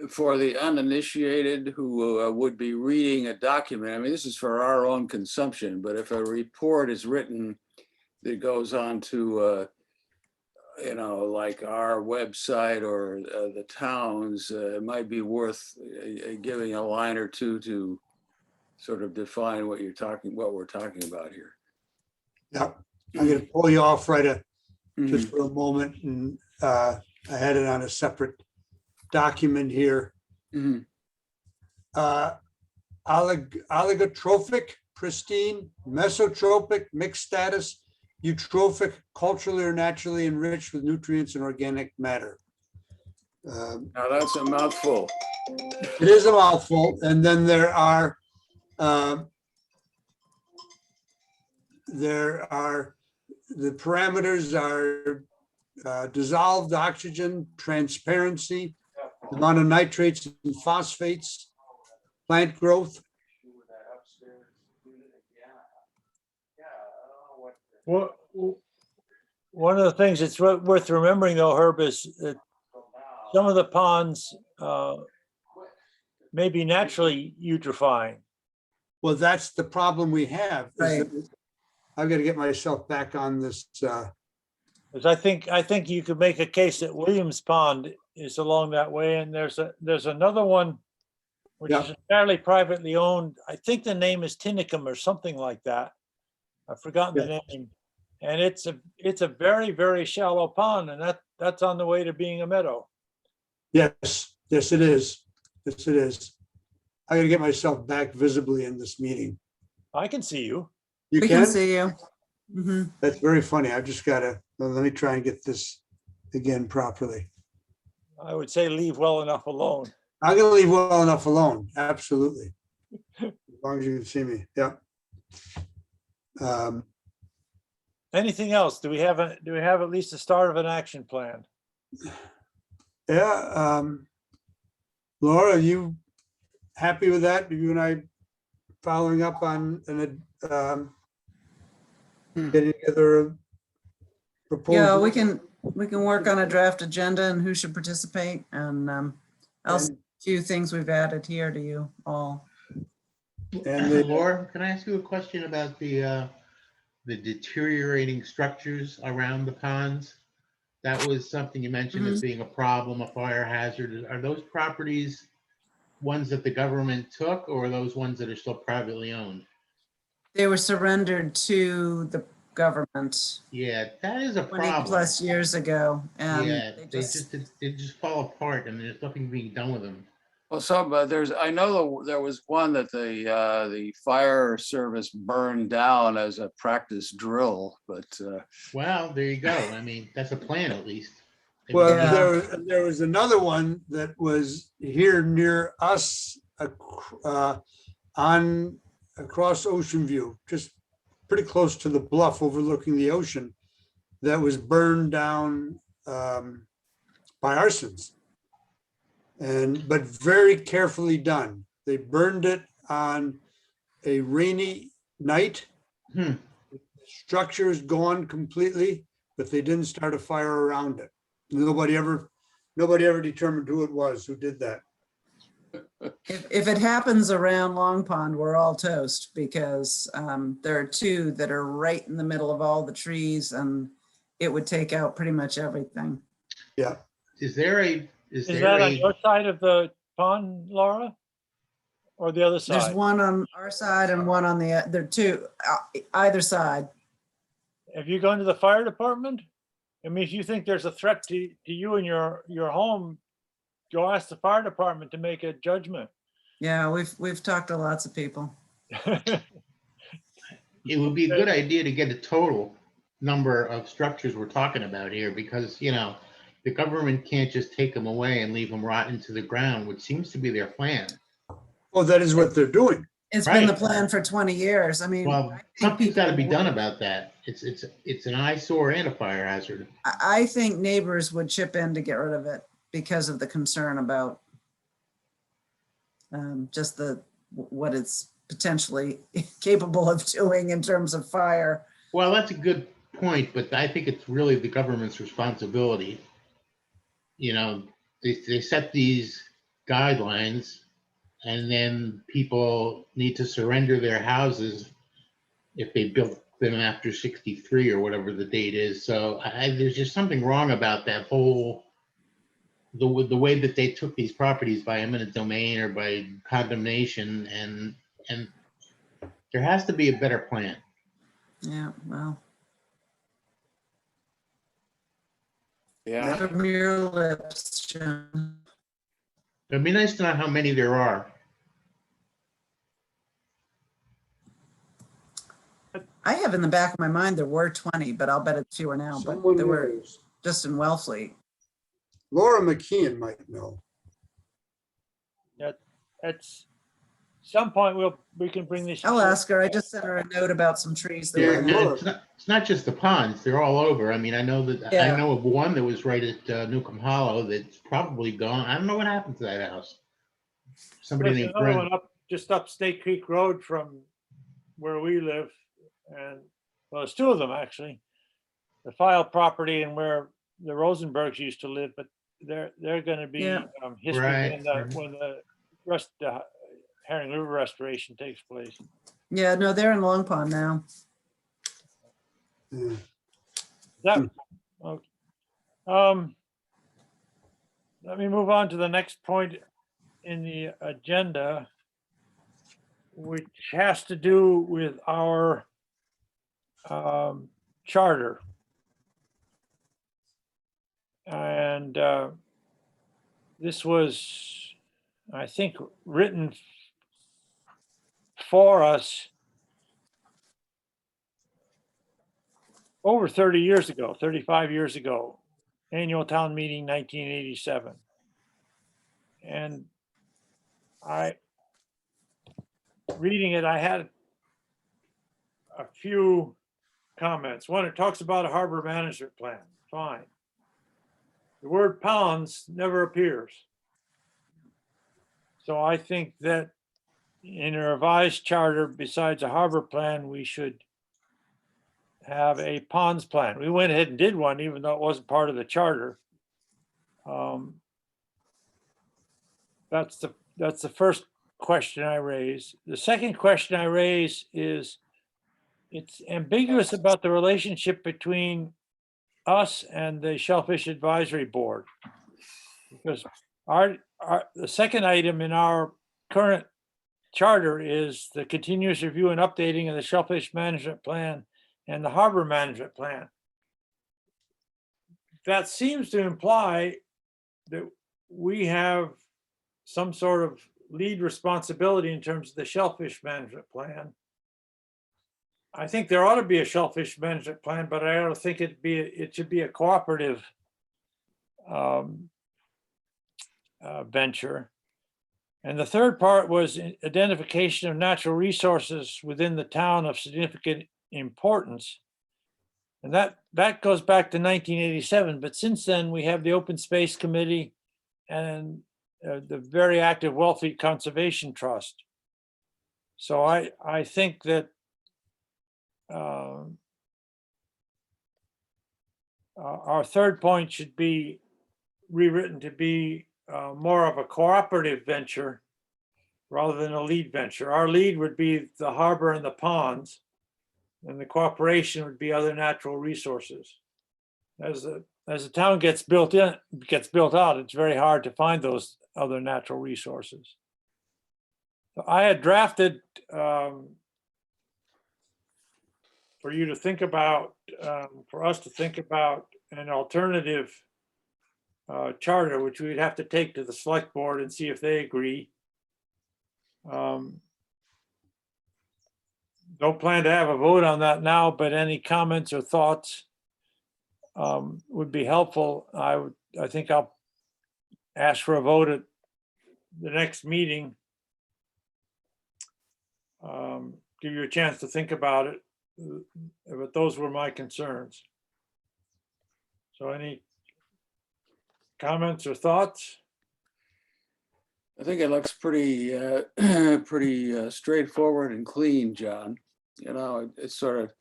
for the uninitiated who would be reading a document, I mean, this is for our own consumption, but if a report is written that goes on to, like our website or the town's, it might be worth giving a line or two to sort of define what we're talking about here. yeah, I'm gonna pull you off just Mhm. for a moment, and I had it on a separate document here. Mhm. Oligotrophic, pristine, mesotropic, mixed status, eutrophic, culturally or naturally enriched with nutrients and organic matter. Now that's a mouthful. It is a mouthful, and then there are the parameters are dissolved oxygen, transparency, amount of nitrates and phosphates, plant growth. Well, one of the things that's worth remembering though, Herb, is that some of the ponds may be naturally eutrophying. Well, that's the problem we have. Is Right. that I've got to get myself back on this. Because I think you could make a case that Williams Pond is along that way, and there's another one which is Yeah. entirely privately owned. I think the name is Tinicum or something like that. I've forgotten the name. And it's a very, very shallow pond, and that's on the way to being a meadow. Yes, yes, it is. Yes, it is. I got to get myself back visibly in this meeting. I can see you. You We can see you. Mhm. That's very funny. I've just got to, let me try and get this again properly. I would say leave well enough alone. I'm going to leave well enough alone. Absolutely. As long as you can see me. Yeah. Anything else? Do we have at least the start of an action plan? Yeah. Laura, are you happy with that? You and I following up on getting together a proposal? Yeah, we can work on a draft agenda and who should participate, and I'll send a few things we've added here to you all. And Laura, can I ask you a question about the deteriorating structures around the ponds? That was something you mentioned as being a problem, a fire hazard. Are those properties ones that the government took, or are those ones that are still privately owned? They were surrendered to the government Yeah, that is a 20 problem. plus years ago, and Yeah, they just, they just fall apart and there's nothing being done with them. Well, I know there was one that the fire service burned down as a practice drill, but Well, there you go. I mean, that's a plan at least. well, Yeah. there was another one that was here near us on across Ocean View, just pretty close to the bluff overlooking the ocean, that was burned down by arsons. But very carefully done. They burned it on a rainy night. Hmm. Structure is gone completely, but they didn't start a fire around it. Nobody ever determined who it was who did that. if it happens around Long Pond, we're all toast, because there are two that are right in the middle of all the trees, and it would take out pretty much everything. Yeah. Is there a Is that on your side of the pond, Laura? Or the other There's side? one on our side and one on the, there are two, either side. Have you gone to the fire department? I mean, if you think there's a threat to you and your home, go ask the fire department to make a judgment. Yeah, we've talked to lots of people. It would be a good idea to get a total number of structures we're talking about here, because, you know, the government can't just take them away and leave them rot into the ground, which seems to be their plan. Oh, that is what they're doing. It's been the Right. plan for 20 years. I mean, Well, I think something's got to be people done would- about that. It's an eyesore and a fire hazard. I think neighbors would chip in to get rid of it because of the concern about just what it's potentially capable of doing in terms of fire. Well, that's a good point, but I think it's really the government's responsibility. You know, they set these guidelines, and then people need to surrender their houses if they built them after 63 or whatever the date is. So there's just something wrong about that whole, the way that they took these properties by eminent domain or by condemnation, and there has to be a better plan. Yeah, well, yeah. from your lips, Jim. It'd be nice to know how many there are. I have in the back of my mind there were 20, but I'll bet it's fewer now. But Someone there were knows. just in Wellfleet. Laura McKeon might know. That's some point we can bring this. I'll ask her. I just sent her a note about some trees that Yeah, were. I and know. it's not just the ponds, they're all over. I mean, I know that, I Yeah. know of one that was right at Newcomb Hollow that's probably gone. I don't know what happened to that house. Somebody There's named another Brent. one just up Snake Creek Road from where we live. And well, there's two of them actually. The File property and where the Rosenbergs used to live, but they're going to be Yeah. history Right, when the Herring River restoration takes place. Yeah, no, they're in Long Pond now. Yeah. That, okay. Let me move on to the next point in the agenda, which has to do with our charter. And this was, I think, written for us over 30 years ago, 35 years ago, annual town meeting 1987. And reading it, I had a few comments. One, it talks about a harbor management plan. Fine. The word ponds never appears. So I think that in a revised charter, besides a harbor plan, we should have a ponds plan. We went ahead and did one, even though it wasn't part of the charter. That's the first question I raise. The second question I raise is, it's ambiguous about the relationship between us and the Shellfish Advisory Board. Because the second item in our current charter is the continuous review and updating of the Shellfish Management Plan and the Harbor Management Plan. That seems to imply that we have some sort of lead responsibility in terms of the Shellfish Management Plan. I think there ought to be a Shellfish Management Plan, but I don't think it should be a cooperative venture. And the third part was identification of natural resources within the town of significant importance. And that goes back to 1987, but since then we have the Open Space Committee and the very active Wellfleet Conservation Trust. So I think that our third point should be rewritten to be more of a cooperative venture rather than a lead venture. Our lead would be the harbor and the ponds, and the cooperation would be other natural resources. As the town gets built out, it's very hard to find those other natural resources. So I had drafted for you to think about, for us to think about an alternative charter, which we'd have to take to the select board and see if they agree. Don't plan to have a vote on that now, but any comments or thoughts would be helpful. I think I'll ask for a vote at the next meeting. Give you a chance to think about it, but those were my concerns. So any comments or thoughts? I think it looks pretty, pretty straightforward and clean, John. You know, it sort of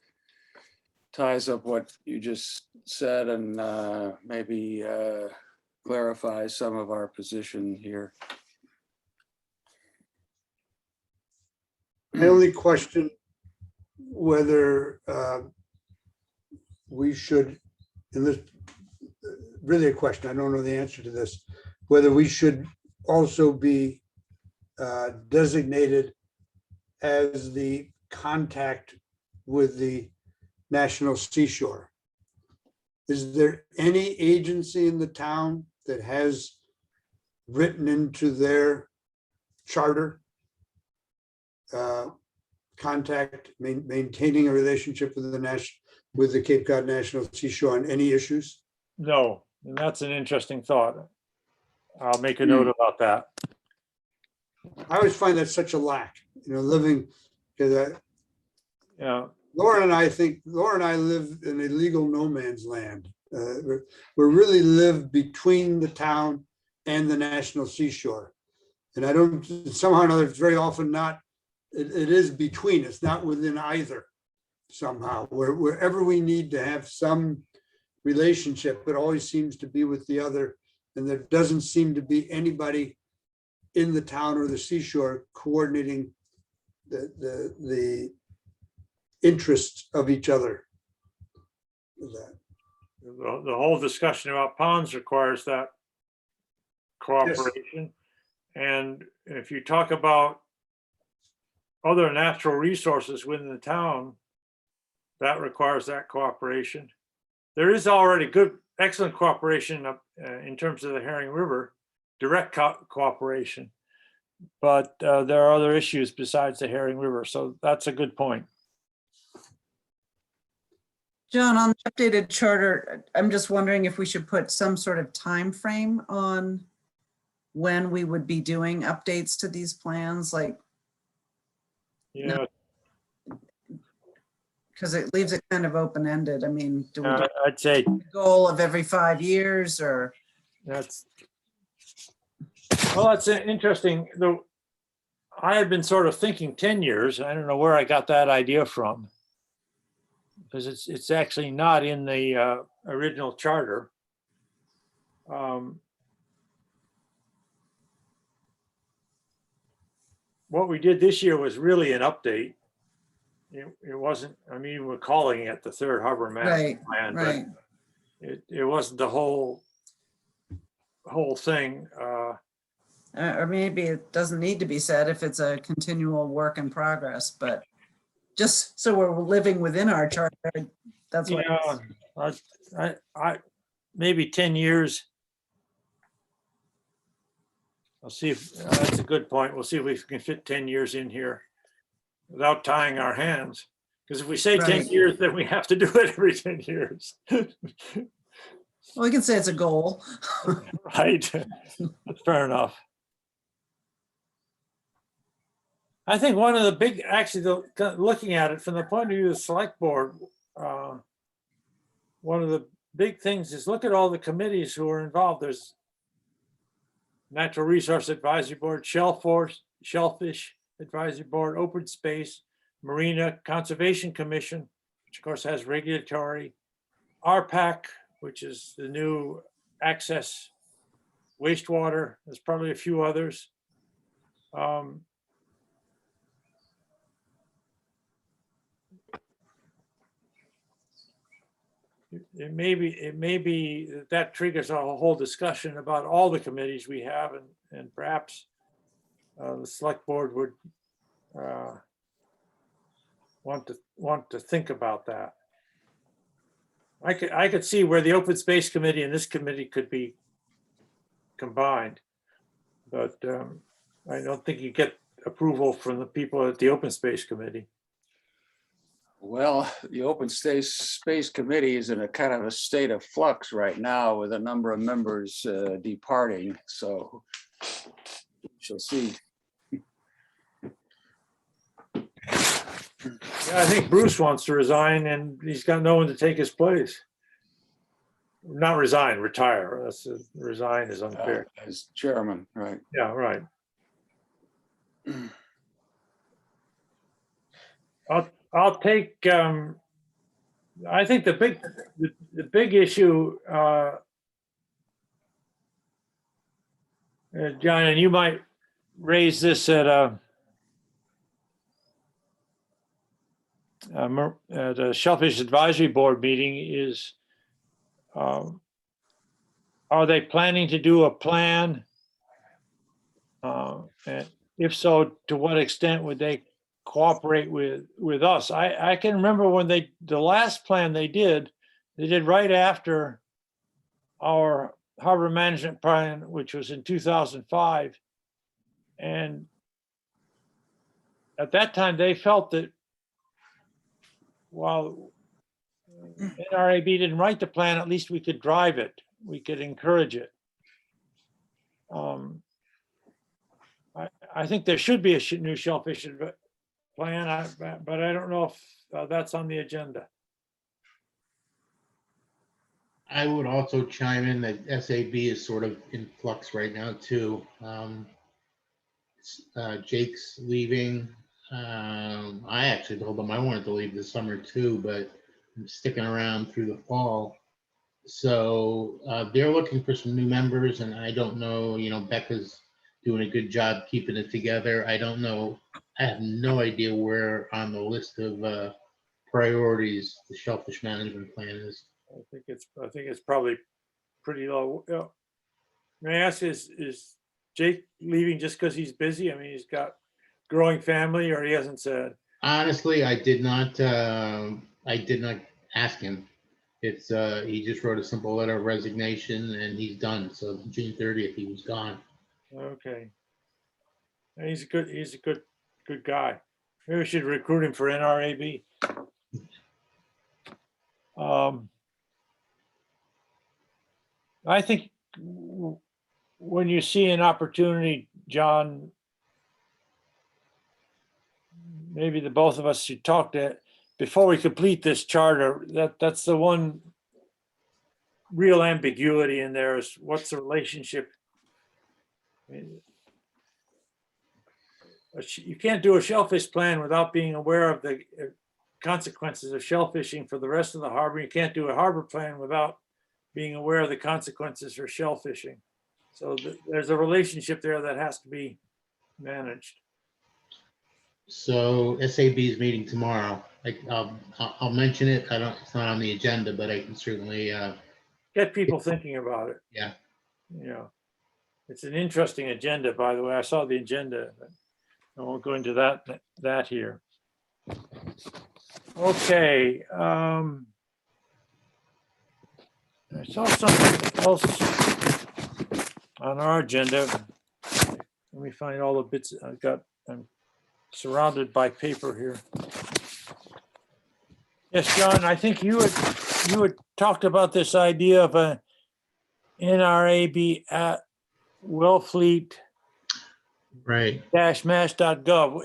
ties up what you just said and maybe clarifies some of our position here. I only question whether we should, and this really a question, I don't know the answer to this, whether we should also be designated as the contact with the National Seashore. Is there any agency in the town that has written into their charter maintaining a relationship with the Cape Cod National Seashore on any issues? No, and that's an interesting thought. I'll make a note about that. I always find that such a lack, living, because Yeah, Laura and I live in a legal no man's land. We really live between the town and the national seashore. And I don't, somehow or another, it's very often not, it is between, it's not within either somehow. Wherever we need to have some relationship, it always seems to be with the other. And there doesn't seem to be anybody in the town or the seashore coordinating the interests of each other. the whole discussion about ponds requires that cooperation. And if you talk about other natural resources within the town, that requires that cooperation. There is already excellent cooperation in terms of the Herring River, direct cooperation. But there are other issues besides the Herring River. So that's a good point. John, on the updated charter, I'm just wondering if we should put some sort of time frame on when we would be doing updates to these plans, like, Yeah, because it leaves it kind of open-ended. I mean, do we do I'd say a goal of every 5 years or? that's interesting. Though I had been sort of thinking 10 years. I don't know where I got that idea from, because it's actually not in the original charter. What we did this year was really an update. It wasn't, I mean, we're calling it the third harbor master plan, Right. but it wasn't the whole thing. Or maybe it doesn't need to be said if it's a continual work in progress, but just so we're living within our charter, that's what. Yeah, I maybe 10 years. I'll see if that's a good point. We'll see if we can fit 10 years in here without tying our hands. Because if we say 10 Right. years, then we have to do it every 10 years. Well, we can say it's a goal. Right. That's fair enough. I think one of the big, actually, looking at it from the point of view of the select board, one of the big things is look at all the committees who are involved. There's Natural Resource Advisory Board, Shellfish Advisory Board, Open Space, Marina Conservation Commission, which of course has regulatory, RPAC, which is the new access wastewater. There's probably a few others. It may be that triggers a whole discussion about all the committees we have, and perhaps the select board would want to think about that. I could see where the Open Space Committee and this committee could be combined, but I don't think you get approval from the people at the Open Space Committee. Well, the Open Space Committee is in a kind of a state of flux right now with a number of members departing. So we shall see. Yeah, I think Bruce wants to resign and he's got no one to take his place. Not resign, retire. Resign is unfair. As chairman, right? Yeah, right. I'll take. I think the big issue, John, and you might raise this at a Shellfish Advisory Board meeting, is are they planning to do a plan? And if so, to what extent would they cooperate with us? I can remember when the last plan they did right after our harbor management plan, which was in 2005. And at that time, they felt that while NRAB didn't write the plan, at least we could drive it. We could encourage it. I think there should be a new shellfish plan, but I don't know if that's on the agenda. I would also chime in that SAB is sort of in flux right now too. Jake's leaving. I actually told him I wanted to leave this summer too, but I'm sticking around through the fall. So they're looking for some new members, and I don't know, Becca's doing a good job keeping it together. I don't know. I have no idea where on the list of priorities the shellfish management plan is. I think it's probably pretty low. May I ask, is Jake leaving just because he's busy? I mean, he's got growing family, or he hasn't said? Honestly, I did not ask him. It's he just wrote a simple letter of resignation and he's done. So June 30th, he was gone. Okay. And he's a good guy. Maybe we should recruit him for NRAB. I think when you see an opportunity, John, maybe the both of us should talk to, before we complete this charter, that's the one real ambiguity in there, is what's the relationship. I mean, you can't do a shellfish plan without being aware of the consequences of shellfishing for the rest of the harbor. You can't do a harbor plan without being aware of the consequences for shellfishing. So there's a relationship there that has to be managed. So SAB is meeting tomorrow. I'll mention it. It's not on the agenda, but I can certainly Get people thinking about it. Yeah. You know, it's an interesting agenda, by the way. I saw the agenda. I won't go into that here. Okay. I saw something else on our agenda. Let me find all the bits I've got. I'm surrounded by paper here. Yes, John, I think you had talked about this idea of a NRAB at Wellfleet right. -mass.gov.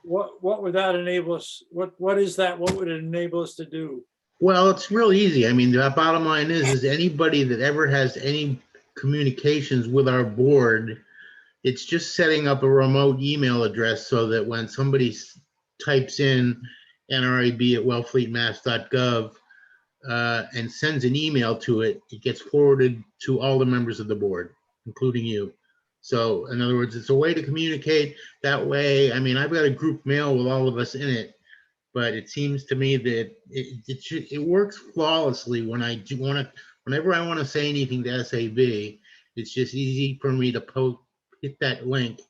What would that enable us? What is that? What would it enable us to do? Well, it's real easy. I mean, the bottom line is anybody that ever has any communications with our board, it's just setting up a remote email address so that when somebody types in NRAB at wellfleetmass.gov and sends an email to it, it gets forwarded to all the members of the board, including you. So in other words, it's a way to communicate that way. I mean, I've got a group mail with all of us in it, but it seems to me that it works flawlessly when I do whenever I want to say anything to SAB, it's just easy for me to hit that link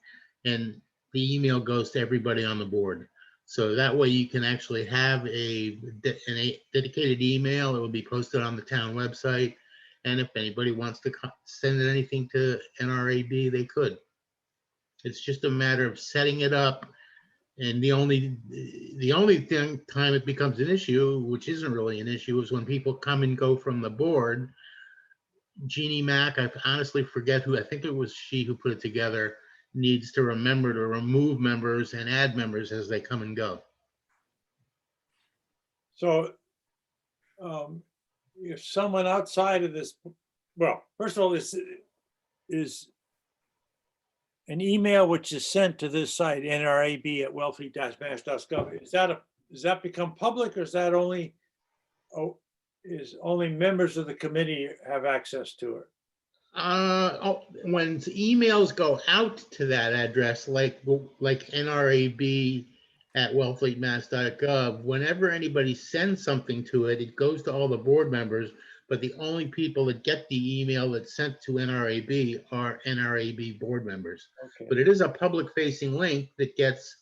and the email goes to everybody on the board. So that way you can actually have a dedicated email. It will be posted on the town website. And if anybody wants to send anything to NRAB, they could. It's just a matter of setting it up. And the only time it becomes an issue, which isn't really an issue, is when people come and go from the board. Jeannie Mack, I honestly forget who, I think it was she who put it together, needs to remember to remove members and add members as they come and go. So if someone outside of this, well, first of all, this is an email which is sent to this site, NRAB at wellfleet-mass.gov. Does that become public, or is that only members of the committee have access to it? When emails go out to that address, like NRAB at wellfleetmass.gov, whenever anybody sends something to it, it goes to all the board members, but the only people that get the email that's sent to NRAB are NRAB board members. Okay. But it is a public-facing link that gets,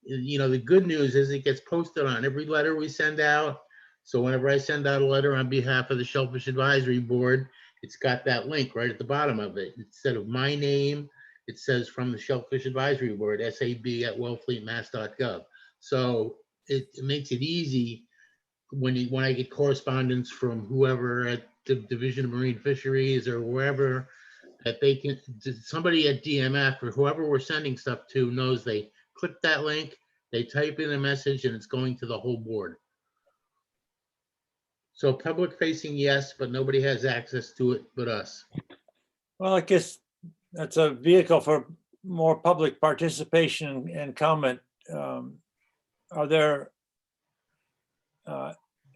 the good news is it gets posted on every letter we send out. So whenever I send out a letter on behalf of the Shellfish Advisory Board, it's got that link right at the bottom of it. Instead of my name, it says from the Shellfish Advisory Board, SAB at wellfleetmass.gov. So it makes it easy when I get correspondence from whoever at the Division of Marine Fisheries or wherever, that they can, somebody at DMF or whoever we're sending stuff to knows they click that link, they type in a message, and it's going to the whole board. So public facing, yes, but nobody has access to it but us. Well, I guess that's a vehicle for more public participation and comment. Are there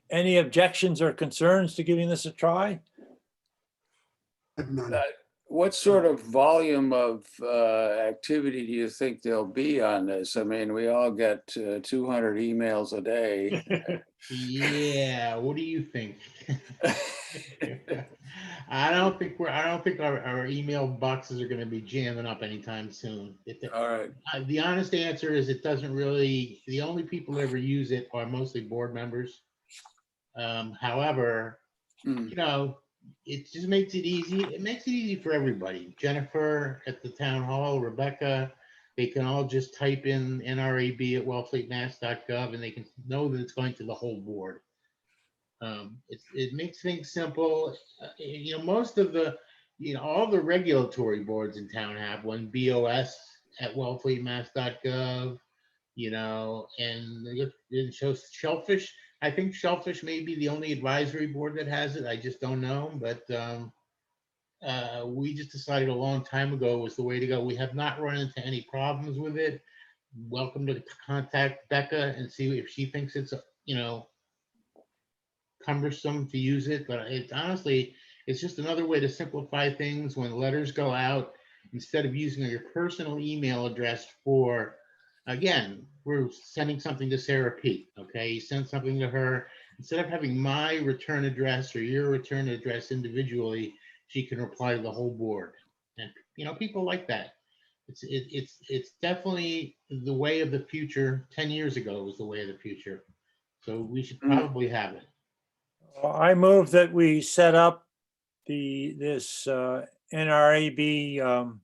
any objections or concerns to giving this a try? None. What sort of volume of activity do you think there'll be on this? I mean, we all get 200 emails a day. Yeah, what do you think? I don't think our email boxes are gonna be jamming up anytime soon. All right. The honest answer is it doesn't really, the only people that ever use it are mostly board members. However, Mm. you know, it just makes it easy. It makes it easy for everybody. Jennifer at the town hall, Rebecca, they can all just type in NRAB at wellfleetmass.gov and they can know that it's going to the whole board. It makes things simple. You know, most of the, you know, all the regulatory boards in town have one, BOS at wellfleetmass.gov, you know, and it shows Shellfish. I think Shellfish may be the only advisory board that has it. I just don't know, but we just decided a long time ago was the way to go. We have not run into any problems with it. Welcome to contact Becca and see if she thinks it's, you know, cumbersome to use it, but it's honestly, it's just another way to simplify things when letters go out. Instead of using your personal email address for, again, we're sending something to Sarah Pete, okay? You send something to her. Instead of having my return address or your return address individually, she can reply to the whole board. And, you know, people like that. It's definitely the way of the future. 10 years ago it was the way of the future. So we should probably have it. I move that we set up this NRAB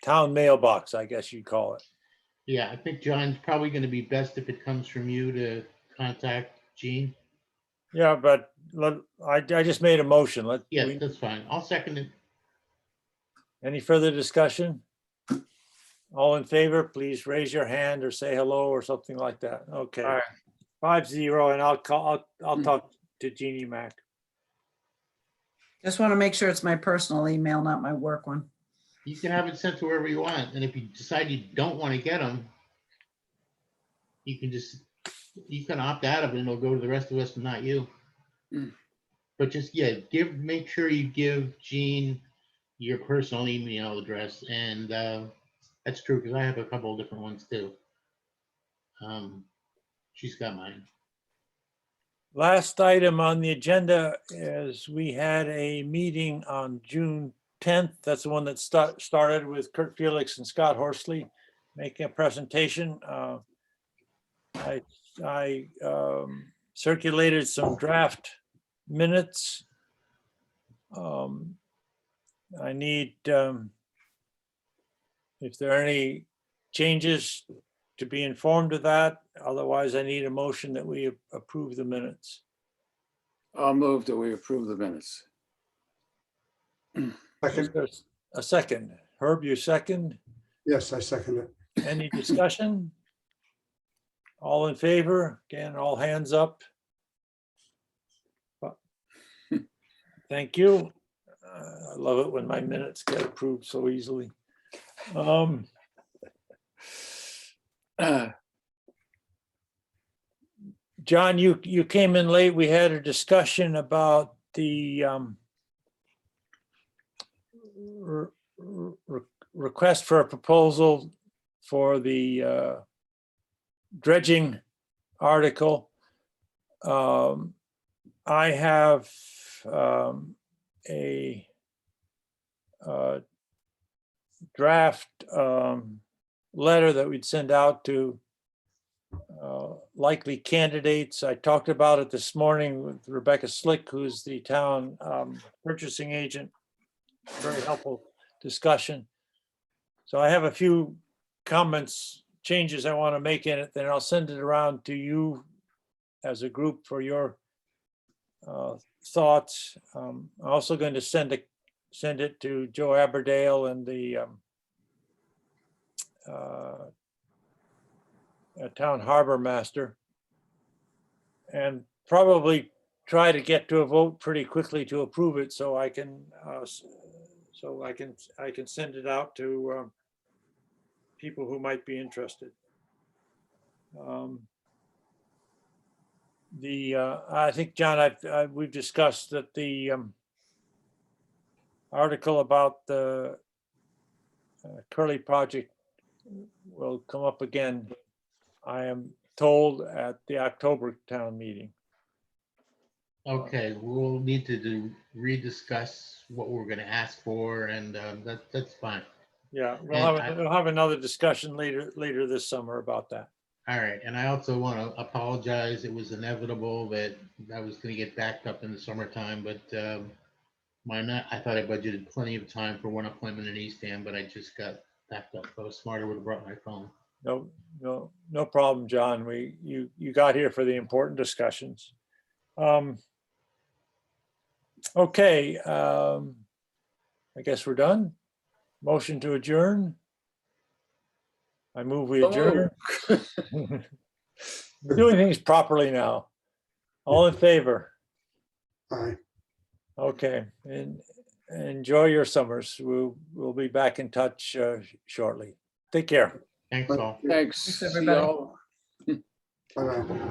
town mailbox, I guess you'd call it. Yeah, I think John's probably going to be best if it comes from you to contact Gene. Yeah, but I just made a motion. Yeah, that's fine. I'll second it. Any further discussion? All in favor, please raise your hand or say hello or something like that. Okay. All right. 5-0, and I'll talk to Jeannie Mac. Just want to make sure it's my personal email, not my work one. You can have it sent to wherever you want. And if you decide you don't want to get them, you can opt out of it and it'll go to the rest of us and not you. Mm. But just, yeah, make sure you give Gene your personal email address. And that's true because I have a couple of different ones too. She's got mine. Last item on the agenda is we had a meeting on June 10th. That's the one that started with Kurt Felix and Scott Horsley making a presentation. I circulated some draft minutes. I need, if there are any changes, to be informed of that. Otherwise, I need a motion that we approve the minutes. I'll move that we approve the minutes. Is Second. there a second? Herb, you second? Yes, I second it. Any discussion? All in favor? Again, all hands up. Thank you. I love it when my minutes get approved so easily. John, you came in late. We had a discussion about the request for a proposal for the dredging article. I have a draft letter that we'd send out to likely candidates. I talked about it this morning with Rebecca Slick, who's the town purchasing agent. Very helpful discussion. So I have a few comments, changes I want to make in it, then I'll send it around to you as a group for your thoughts. I'm also going to send send it to Joe Aberdale and the town harbor master. And probably try to get to a vote pretty quickly to approve it, so I can send it out to people who might be interested. I think, John, we've discussed that the article about the Curly project will come up again, I am told, at the October town meeting. Okay, we'll need to rediscuss what we're gonna ask for, and that's fine. Yeah, And we'll have another discussion later this summer about that. All right, and I also want to apologize. It was inevitable that I was gonna get backed up in the summertime, but I thought I budgeted plenty of time for one appointment in Eastham, but I just got backed up. If I was smarter, would have brought my phone. No problem, John. You got here for the important discussions. Okay, I guess we're done. Motion to adjourn. I move we adjourn. We're doing things properly now. All in favor? Aye. Okay, and enjoy your summers. We'll be back in touch shortly. Take care. Thanks all. Thanks. Thanks, See everybody. y'all. Bye-bye.